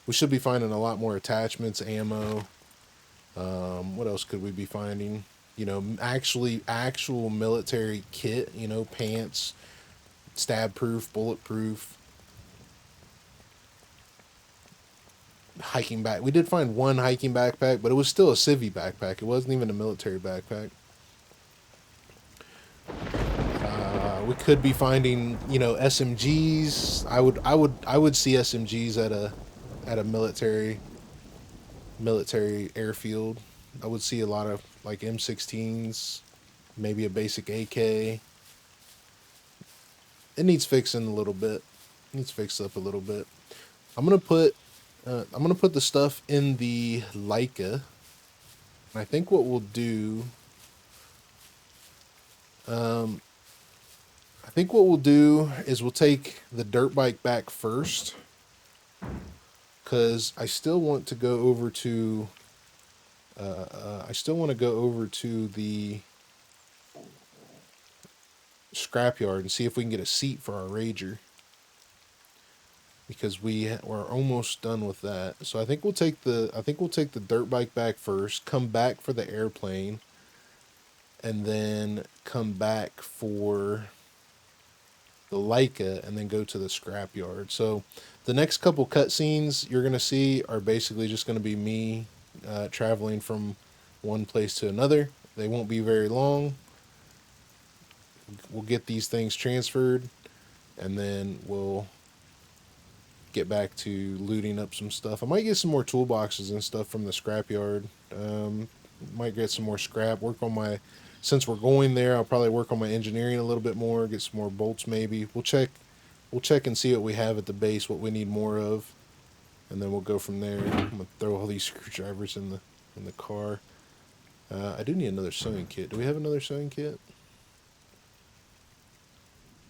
we should be finding a lot more attachments, ammo. What else could we be finding? You know, actual military kit. You know, pants, stab proof, bulletproof. Hiking back. We did find one hiking backpack, but it was still a civvy backpack. It wasn't even a military backpack. We could be finding, you know, SMGs. I would see SMGs at a military airfield. I would see a lot of like M16s, maybe a basic AK. It needs fixing a little bit. It needs fixed up a little bit. I'm gonna put the stuff in the Leica. I think what we'll do. I think what we'll do is we'll take the dirt bike back first, because I still want to go over to. I still want to go over to the scrapyard and see if we can get a seat for our Rager, because we're almost done with that. So I think we'll take the dirt bike back first, come back for the airplane, and then come back for the Leica, and then go to the scrapyard. So the next couple cutscenes you're gonna see are basically just gonna be me traveling from one place to another. They won't be very long. We'll get these things transferred, and then we'll get back to looting up some stuff. I might get some more toolboxes and stuff from the scrapyard. Might get some more scrap. Work on my, since we're going there, I'll probably work on my engineering a little bit more. Get some more bolts maybe. We'll check and see what we have at the base, what we need more of, and then we'll go from there. I'm gonna throw all these screwdrivers in the car. I do need another sewing kit. Do we have another sewing kit?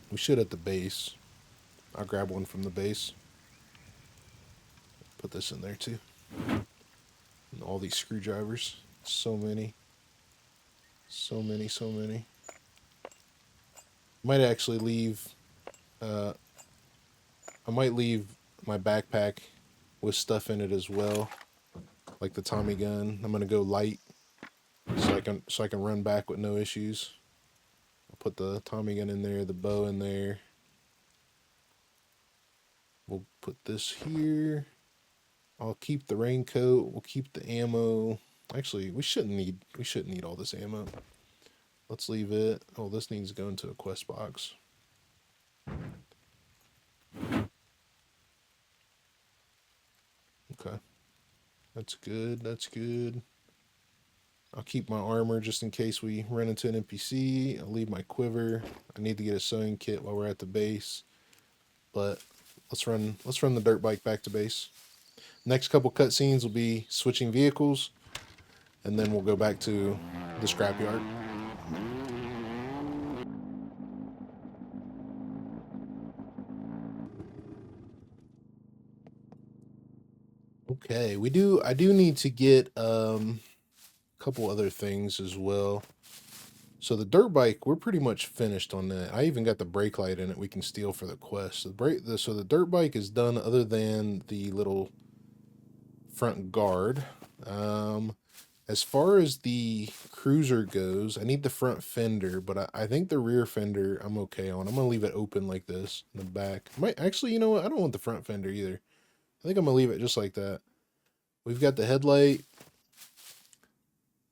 We should at the base. I'll grab one from the base. Put this in there too. And all these screwdrivers. So many. So many, so many. Might actually leave. I might leave my backpack with stuff in it as well, like the Tommy gun. I'm gonna go light, so I can run back with no issues. I'll put the Tommy gun in there, the bow in there. We'll put this here. I'll keep the raincoat. We'll keep the ammo. Actually, we shouldn't need all this ammo. Let's leave it. Oh, this needs to go into a quest box. Okay. That's good. That's good. I'll keep my armor just in case we run into an NPC. I'll leave my quiver. I need to get a sewing kit while we're at the base. But let's run the dirt bike back to base. Next couple cutscenes will be switching vehicles, and then we'll go back to the scrapyard. Okay, I do need to get a couple other things as well. So the dirt bike, we're pretty much finished on that. I even got the brake light in it we can steal for the quest. So the dirt bike is done, other than the little front guard. As far as the cruiser goes, I need the front fender, but I think the rear fender I'm okay on. I'm gonna leave it open like this in the back. Actually, you know what? I don't want the front fender either. I think I'm gonna leave it just like that. We've got the headlight.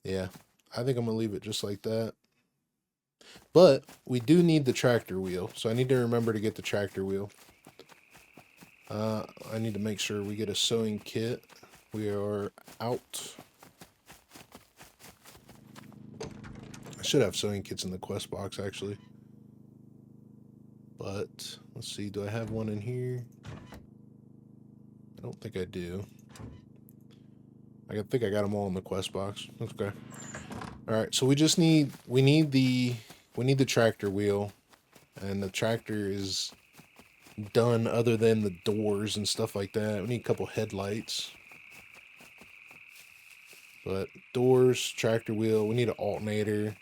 Yeah, I think I'm gonna leave it just like that. But we do need the tractor wheel, so I need to remember to get the tractor wheel. I need to make sure we get a sewing kit. We are out. I should have sewing kits in the quest box, actually. But let's see, do I have one in here? I don't think I do. I think I got them all in the quest box. Okay. All right, so we need the tractor wheel, and the tractor is done other than the doors and stuff like that. We need a couple headlights. But doors, tractor wheel, we need an alternator.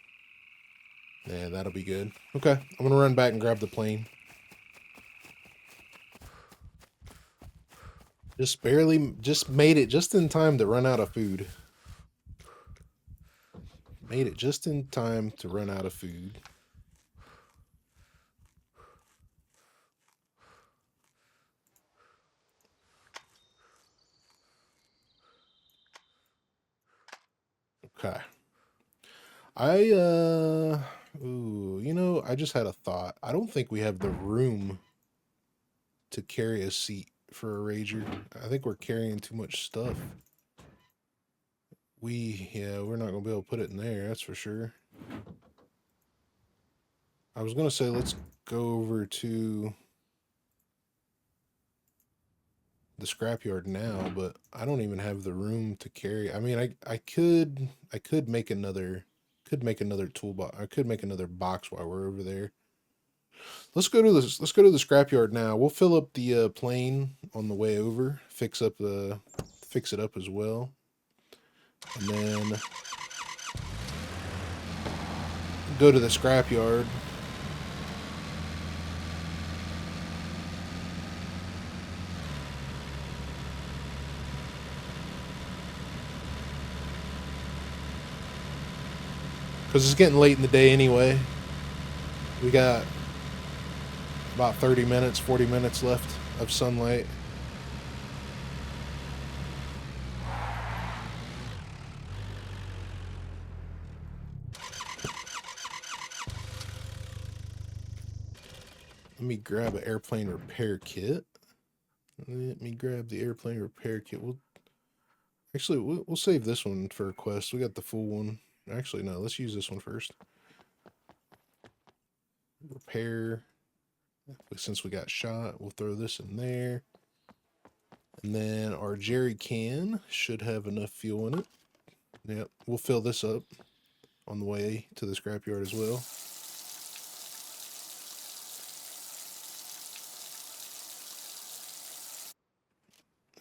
Yeah, that'll be good. Okay, I'm gonna run back and grab the plane. Just made it just in time to run out of food. Made it just in time to run out of food. Okay. Ooh, you know, I just had a thought. I don't think we have the room to carry a seat for a Rager. I think we're carrying too much stuff. Yeah, we're not gonna be able to put it in there, that's for sure. I was gonna say let's go over to the scrapyard now, but I don't even have the room to carry. I mean, I could make another toolbox. I could make another box while we're over there. Let's go to the scrapyard now. We'll fill up the plane on the way over. Fix it up as well, and then go to the scrapyard. Because it's getting late in the day anyway. We got about 30 minutes, 40 minutes left of sunlight. Let me grab an airplane repair kit. Let me grab the airplane repair kit. We'll save this one for a quest. We got the full one. Actually, no, let's use this one first. Repair. Since we got shot, we'll throw this in there. And then our jerry can should have enough fuel in it. Yep, we'll fill this up on the way to the scrapyard as well.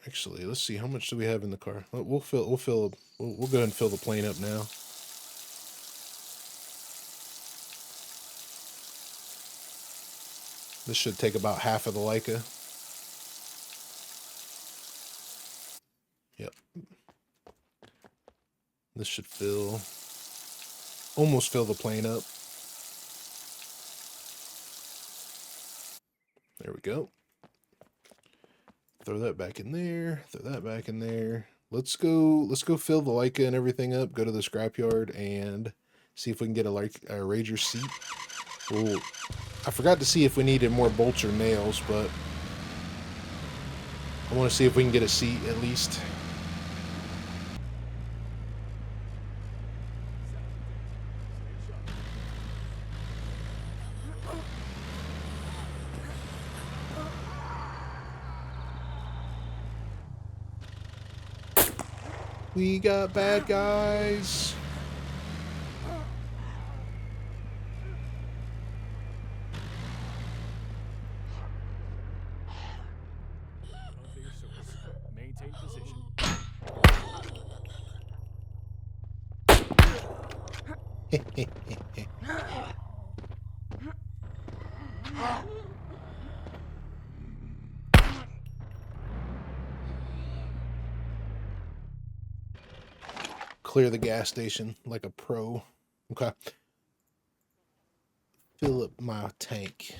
Actually, let's see, how much do we have in the car? We'll go ahead and fill the plane up now. This should take about half of the Leica. Yep. This should almost fill the plane up. There we go. Throw that back in there. Throw that back in there. Let's go fill the Leica and everything up. Go to the scrapyard and see if we can get a Rager seat. Well, I forgot to see if we needed more bolts or nails, but I want to see if we can get a seat at least. We got bad guys. Maintain position. Clear the gas station like a pro. Okay. Fill up my tank.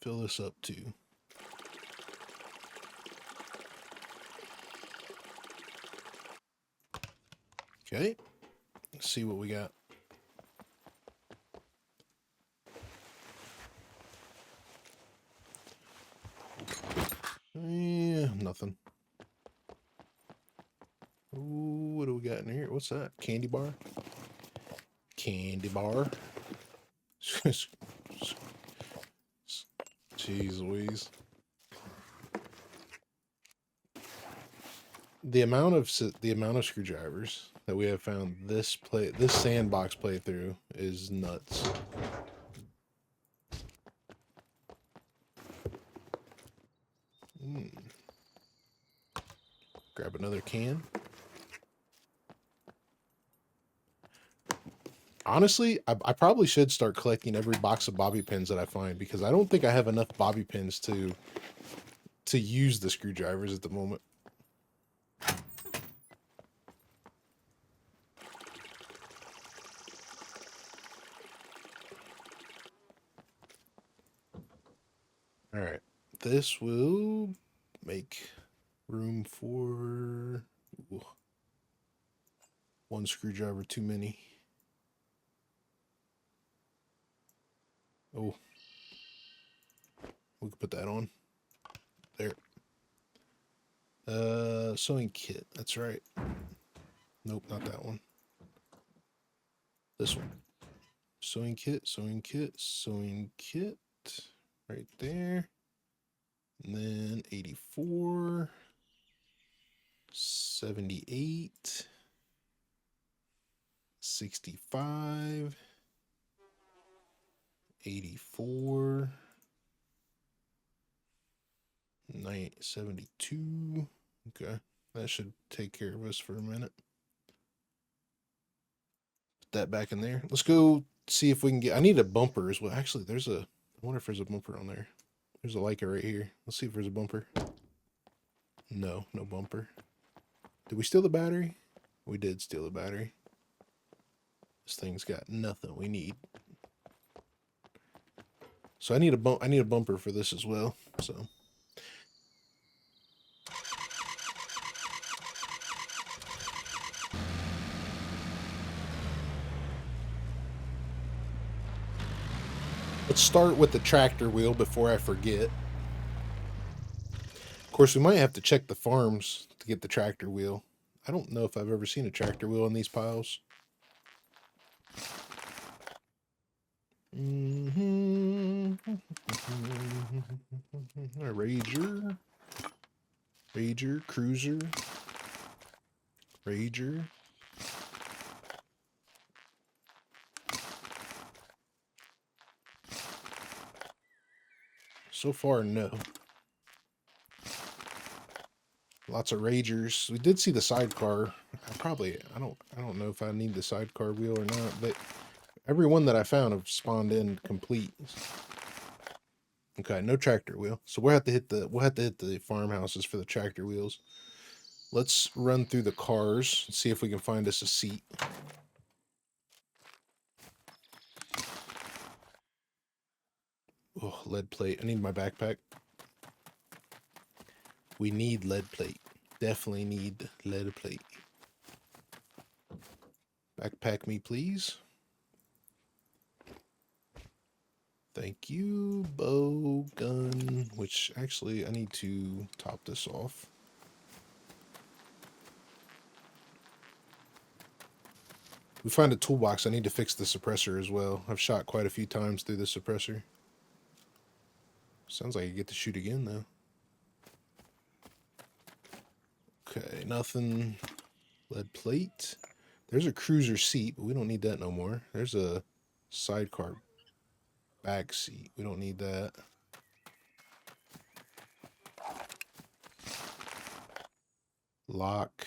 Fill this up too. Okay. Let's see what we got. Nothing. Ooh, what do we got in here? What's that? Candy bar? Candy bar. Jeez Louise. the amount of screwdrivers that we have found this sandbox playthrough is nuts. Grab another can. Honestly, I probably should start collecting every box of bobby pins that I find, because I don't think I have enough bobby pins to use the screwdrivers at the moment. All right, this will make room for one screwdriver too many. Oh, we can put that on there. Sewing kit. That's right. Nope, not that one. This one. Sewing kit, sewing kit, sewing kit. Right there. And then 84. 78. 65. 84. 72. Okay. That should take care of us for a minute. Put that back in there. Let's go see if we can get... I need a bumper as well. Actually, there's a... I wonder if there's a bumper on there. There's a Leica right here. Let's see if there's a bumper. No, no bumper. Did we steal the battery? We did steal the battery. This thing's got nothing we need. So I need a bumper for this as well. So let's start with the tractor wheel before I forget. Of course, we might have to check the farms to get the tractor wheel. I don't know if I've ever seen a tractor wheel in these piles. Rager. Rager, cruiser. Rager. So far, no. Lots of Ragers. We did see the sidecar. I don't know if I need the sidecar wheel or not, but every one that I found have spawned in complete. Okay, no tractor wheel. So we'll have to hit the farmhouses for the tractor wheels. Let's run through the cars and see if we can find us a seat. Oh, lead plate. I need my backpack. We need lead plate. Definitely need lead plate. Backpack me, please. Thank you. Bow, gun, which actually I need to top this off. We find a toolbox. I need to fix the suppressor as well. I've shot quite a few times through the suppressor. Sounds like I get to shoot again, though. Okay, nothing. Lead plate. There's a cruiser seat, but we don't need that no more. There's a sidecar back seat. We don't need that. Lock.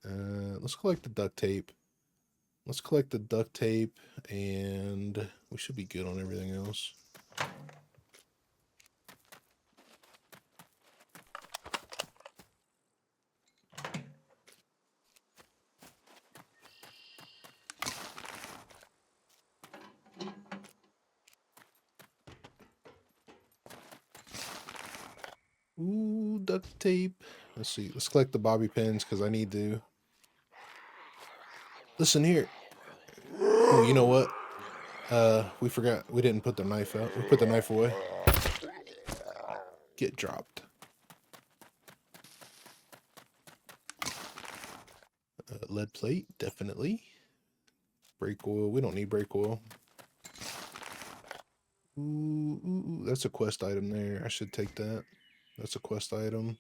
Let's collect the duct tape. Let's collect the duct tape, and we should be good on everything else. Ooh, duct tape. Let's see. Let's collect the bobby pins because I need to. Listen here. Oh, you know what? We forgot. We didn't put the knife out. We put the knife away. Get dropped. Lead plate, definitely. Brake oil. We don't need brake oil. Ooh, that's a quest item there. I should take that. That's a quest item.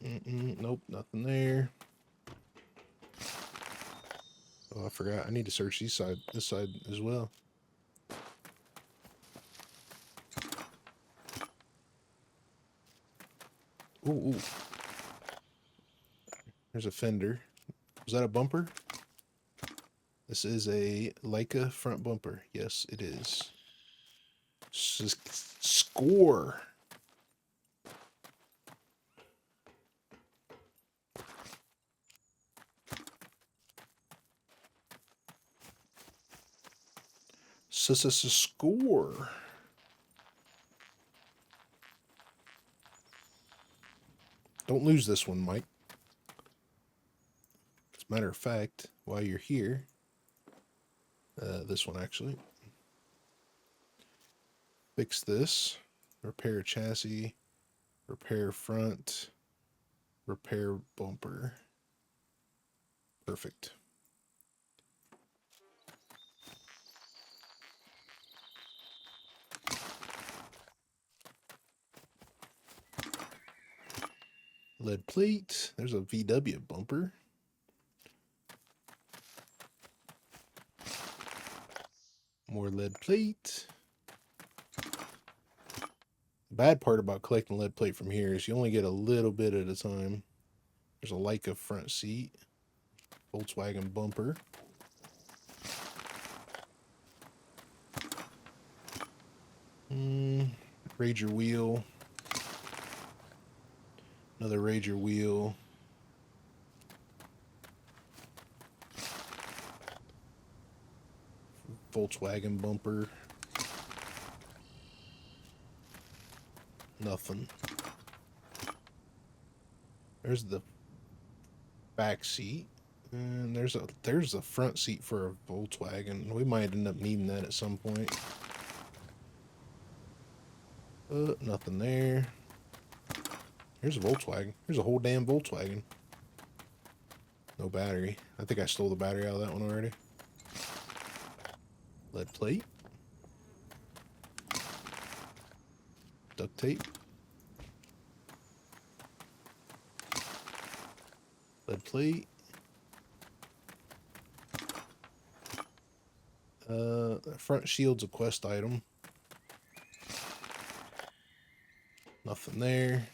Nope, nothing there. Oh, I forgot. I need to search this side as well. Ooh. There's a fender. Was that a bumper? This is a Leica front bumper. Yes, it is. Score. Score. Don't lose this one, Mike. As a matter of fact, while you're here, this one actually. Fix this. Repair chassis. Repair front. Repair bumper. Perfect. Lead plate. There's a VW bumper. More lead plate. The bad part about collecting lead plate from here is you only get a little bit at a time. There's a Leica front seat. Volkswagen bumper. Rager wheel. Another Rager wheel. Volkswagen bumper. Nothing. There's the back seat. And there's a front seat for a Volkswagen. We might end up needing that at some point. Nothing there. Here's a Volkswagen. Here's a whole damn Volkswagen. No battery. I think I stole the battery out of that one already. Lead plate. Duct tape. Lead plate. Front shield's a quest item. Nothing there.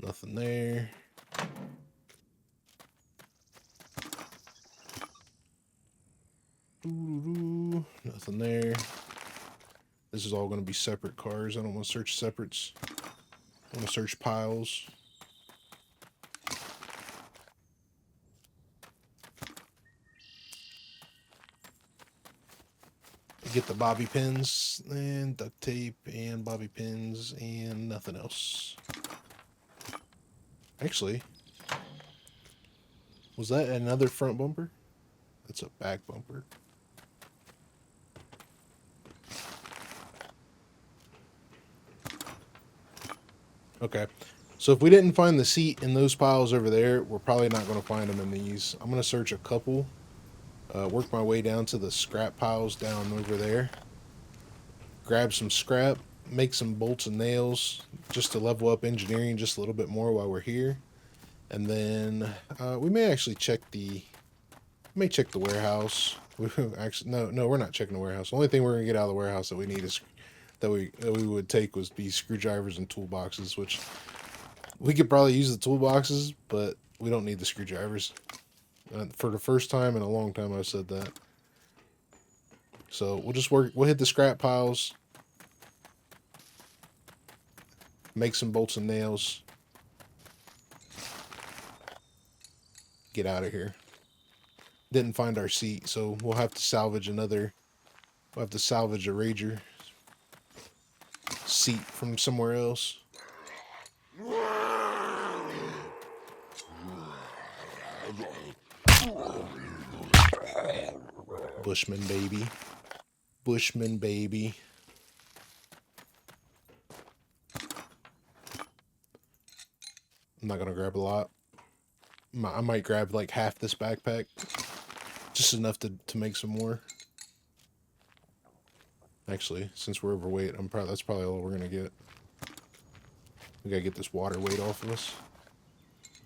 Nothing there. Nothing there. This is all going to be separate cars. I don't want to search separates. I want to search piles. Get the bobby pins and duct tape and bobby pins and nothing else. Actually, was that another front bumper? That's a back bumper. Okay, so if we didn't find the seat in those piles over there, we're probably not going to find them in these. I'm going to search a couple. Work my way down to the scrap piles down over there. Grab some scrap, make some bolts and nails just to level up engineering just a little bit more while we're here. And then we may actually check the warehouse. Actually, no, we're not checking the warehouse. The only thing we're gonna get out of the warehouse that we need is that we would take was be screwdrivers and toolboxes, which we could probably use the toolboxes, but we don't need the screwdrivers. For the first time in a long time, I've said that. So we'll hit the scrap piles, make some bolts and nails, get out of here. Didn't find our seat, so we'll have to salvage a Rager seat from somewhere else. Bushman baby. Bushman baby. I'm not gonna grab a lot. I might grab like half this backpack. Just enough to make some more. Actually, since we're overweight, that's probably all we're gonna get. We gotta get this water weight off of us.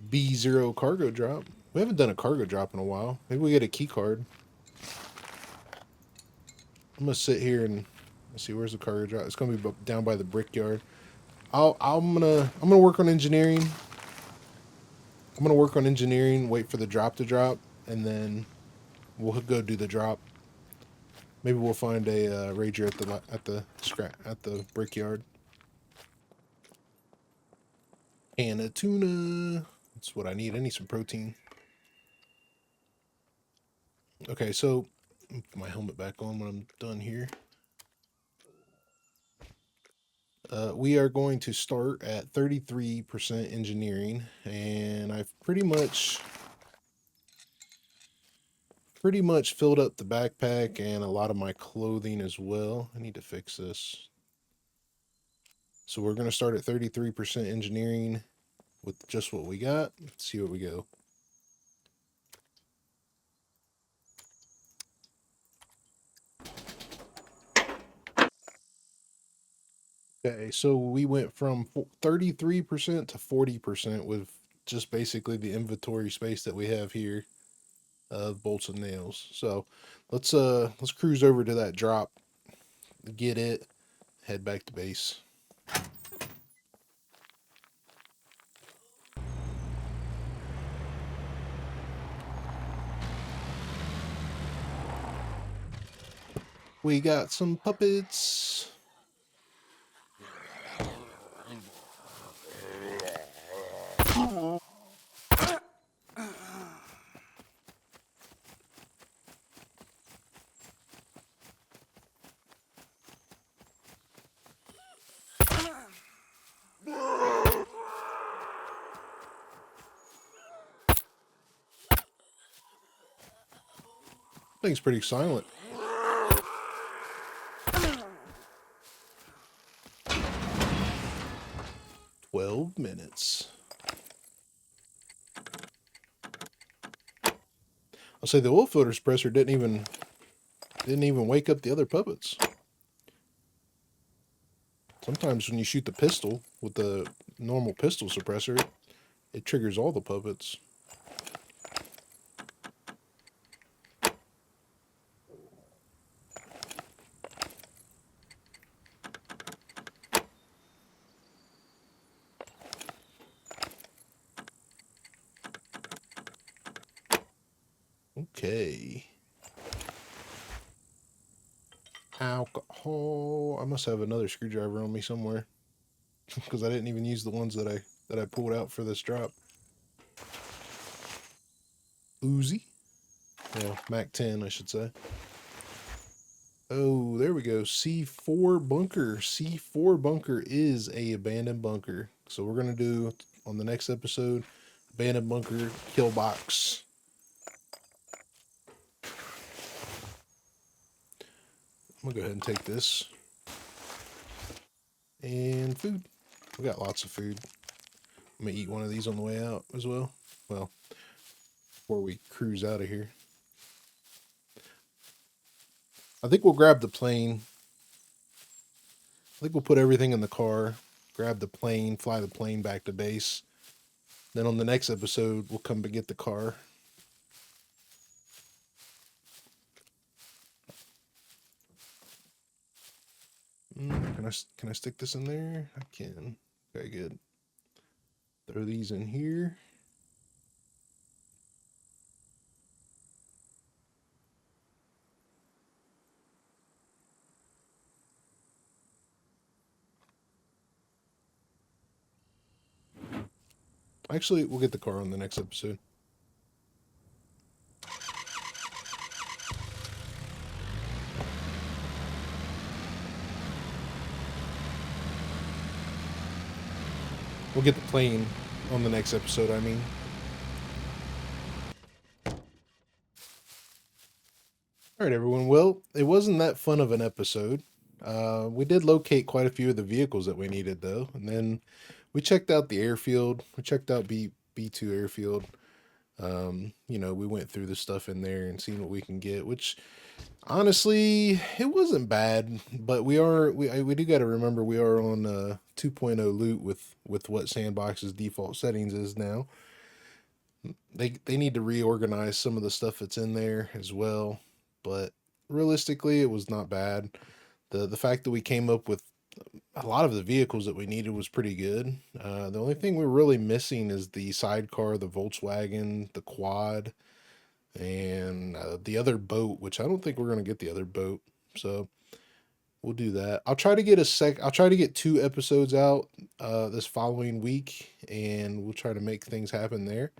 B0 cargo drop. We haven't done a cargo drop in a while. Maybe we get a key card. I'm gonna sit here and let's see, where's the cargo drop? It's gonna be down by the brickyard. I'm gonna work on engineering. I'm gonna work on engineering. Wait for the drop to drop, and then we'll go do the drop. Maybe we'll find a rager at the brickyard. And a tuna. That's what I need. I need some protein. Okay, so put my helmet back on when I'm done here. We are going to start at 33% engineering, and I've pretty much filled up the backpack and a lot of my clothing as well. I need to fix this. So we're going to start at 33% engineering with just what we got. Let's see what we go. Okay, so we went from 33% to 40% with just basically the inventory space that we have here of bolts and nails. So let's cruise over to that drop, get it, head back to base. We got some puppets. Thing's pretty silent. "12 minutes. I'll say the oil filter suppressor didn't even wake up the other puppets. Sometimes when you shoot the pistol with the normal pistol suppressor, it triggers all the puppets. Okay. Alcohol. I must have another screwdriver on me somewhere because I didn't even use the ones that I pulled out for this drop. Uzi. Yeah, Mac 10, I should say. Oh, there we go. C4 bunker. C4 bunker is a abandoned bunker. So we're going to do, on the next episode, abandoned bunker kill box. I'm going to go ahead and take this. And food. We got lots of food. I'm going to eat one of these on the way out as well. Well, before we cruise out of here. I think we'll grab the plane. I think we'll put everything in the car, grab the plane, fly the plane back to base. Then on the next episode, we'll come to get the car. Can I stick this in there? I can. Okay, good. Throw these in here. Actually, we'll get the car on the next episode. We'll get the plane on the next episode, I mean. Alright, everyone. Well, it wasn't that fun of an episode. We did locate quite a few of the vehicles that we needed, though. And then we checked out the airfield. We checked out B2 airfield. You know, we went through the stuff in there and seen what we can get, which honestly, it wasn't bad, but we do got to remember we are on 2.0 loot with what Sandbox's default settings is now. They need to reorganize some of the stuff that's in there as well, but realistically, it was not bad. The fact that we came up with a lot of the vehicles that we needed was pretty good. The only thing we're really missing is the sidecar, the Volkswagen, the quad, and the other boat, which I don't think we're going to get the other boat. So we'll do that. I'll try to get I'll try to get 2 episodes out this following week, and we'll try to make things happen there.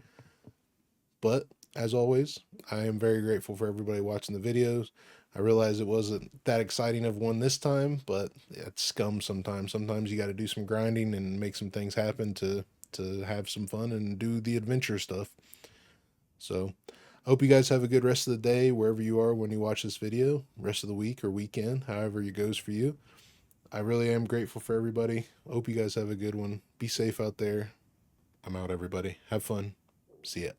But as always, I am very grateful for everybody watching the videos. I realize it wasn't that exciting of one this time, but it's scum sometimes. Sometimes you got to do some grinding and make some things happen to have some fun and do the adventure stuff. So I hope you guys have a good rest of the day wherever you are when you watch this video, rest of the week or weekend, however it goes for you. I really am grateful for everybody. I hope you guys have a good one. Be safe out there. I'm out, everybody. Have fun. See ya.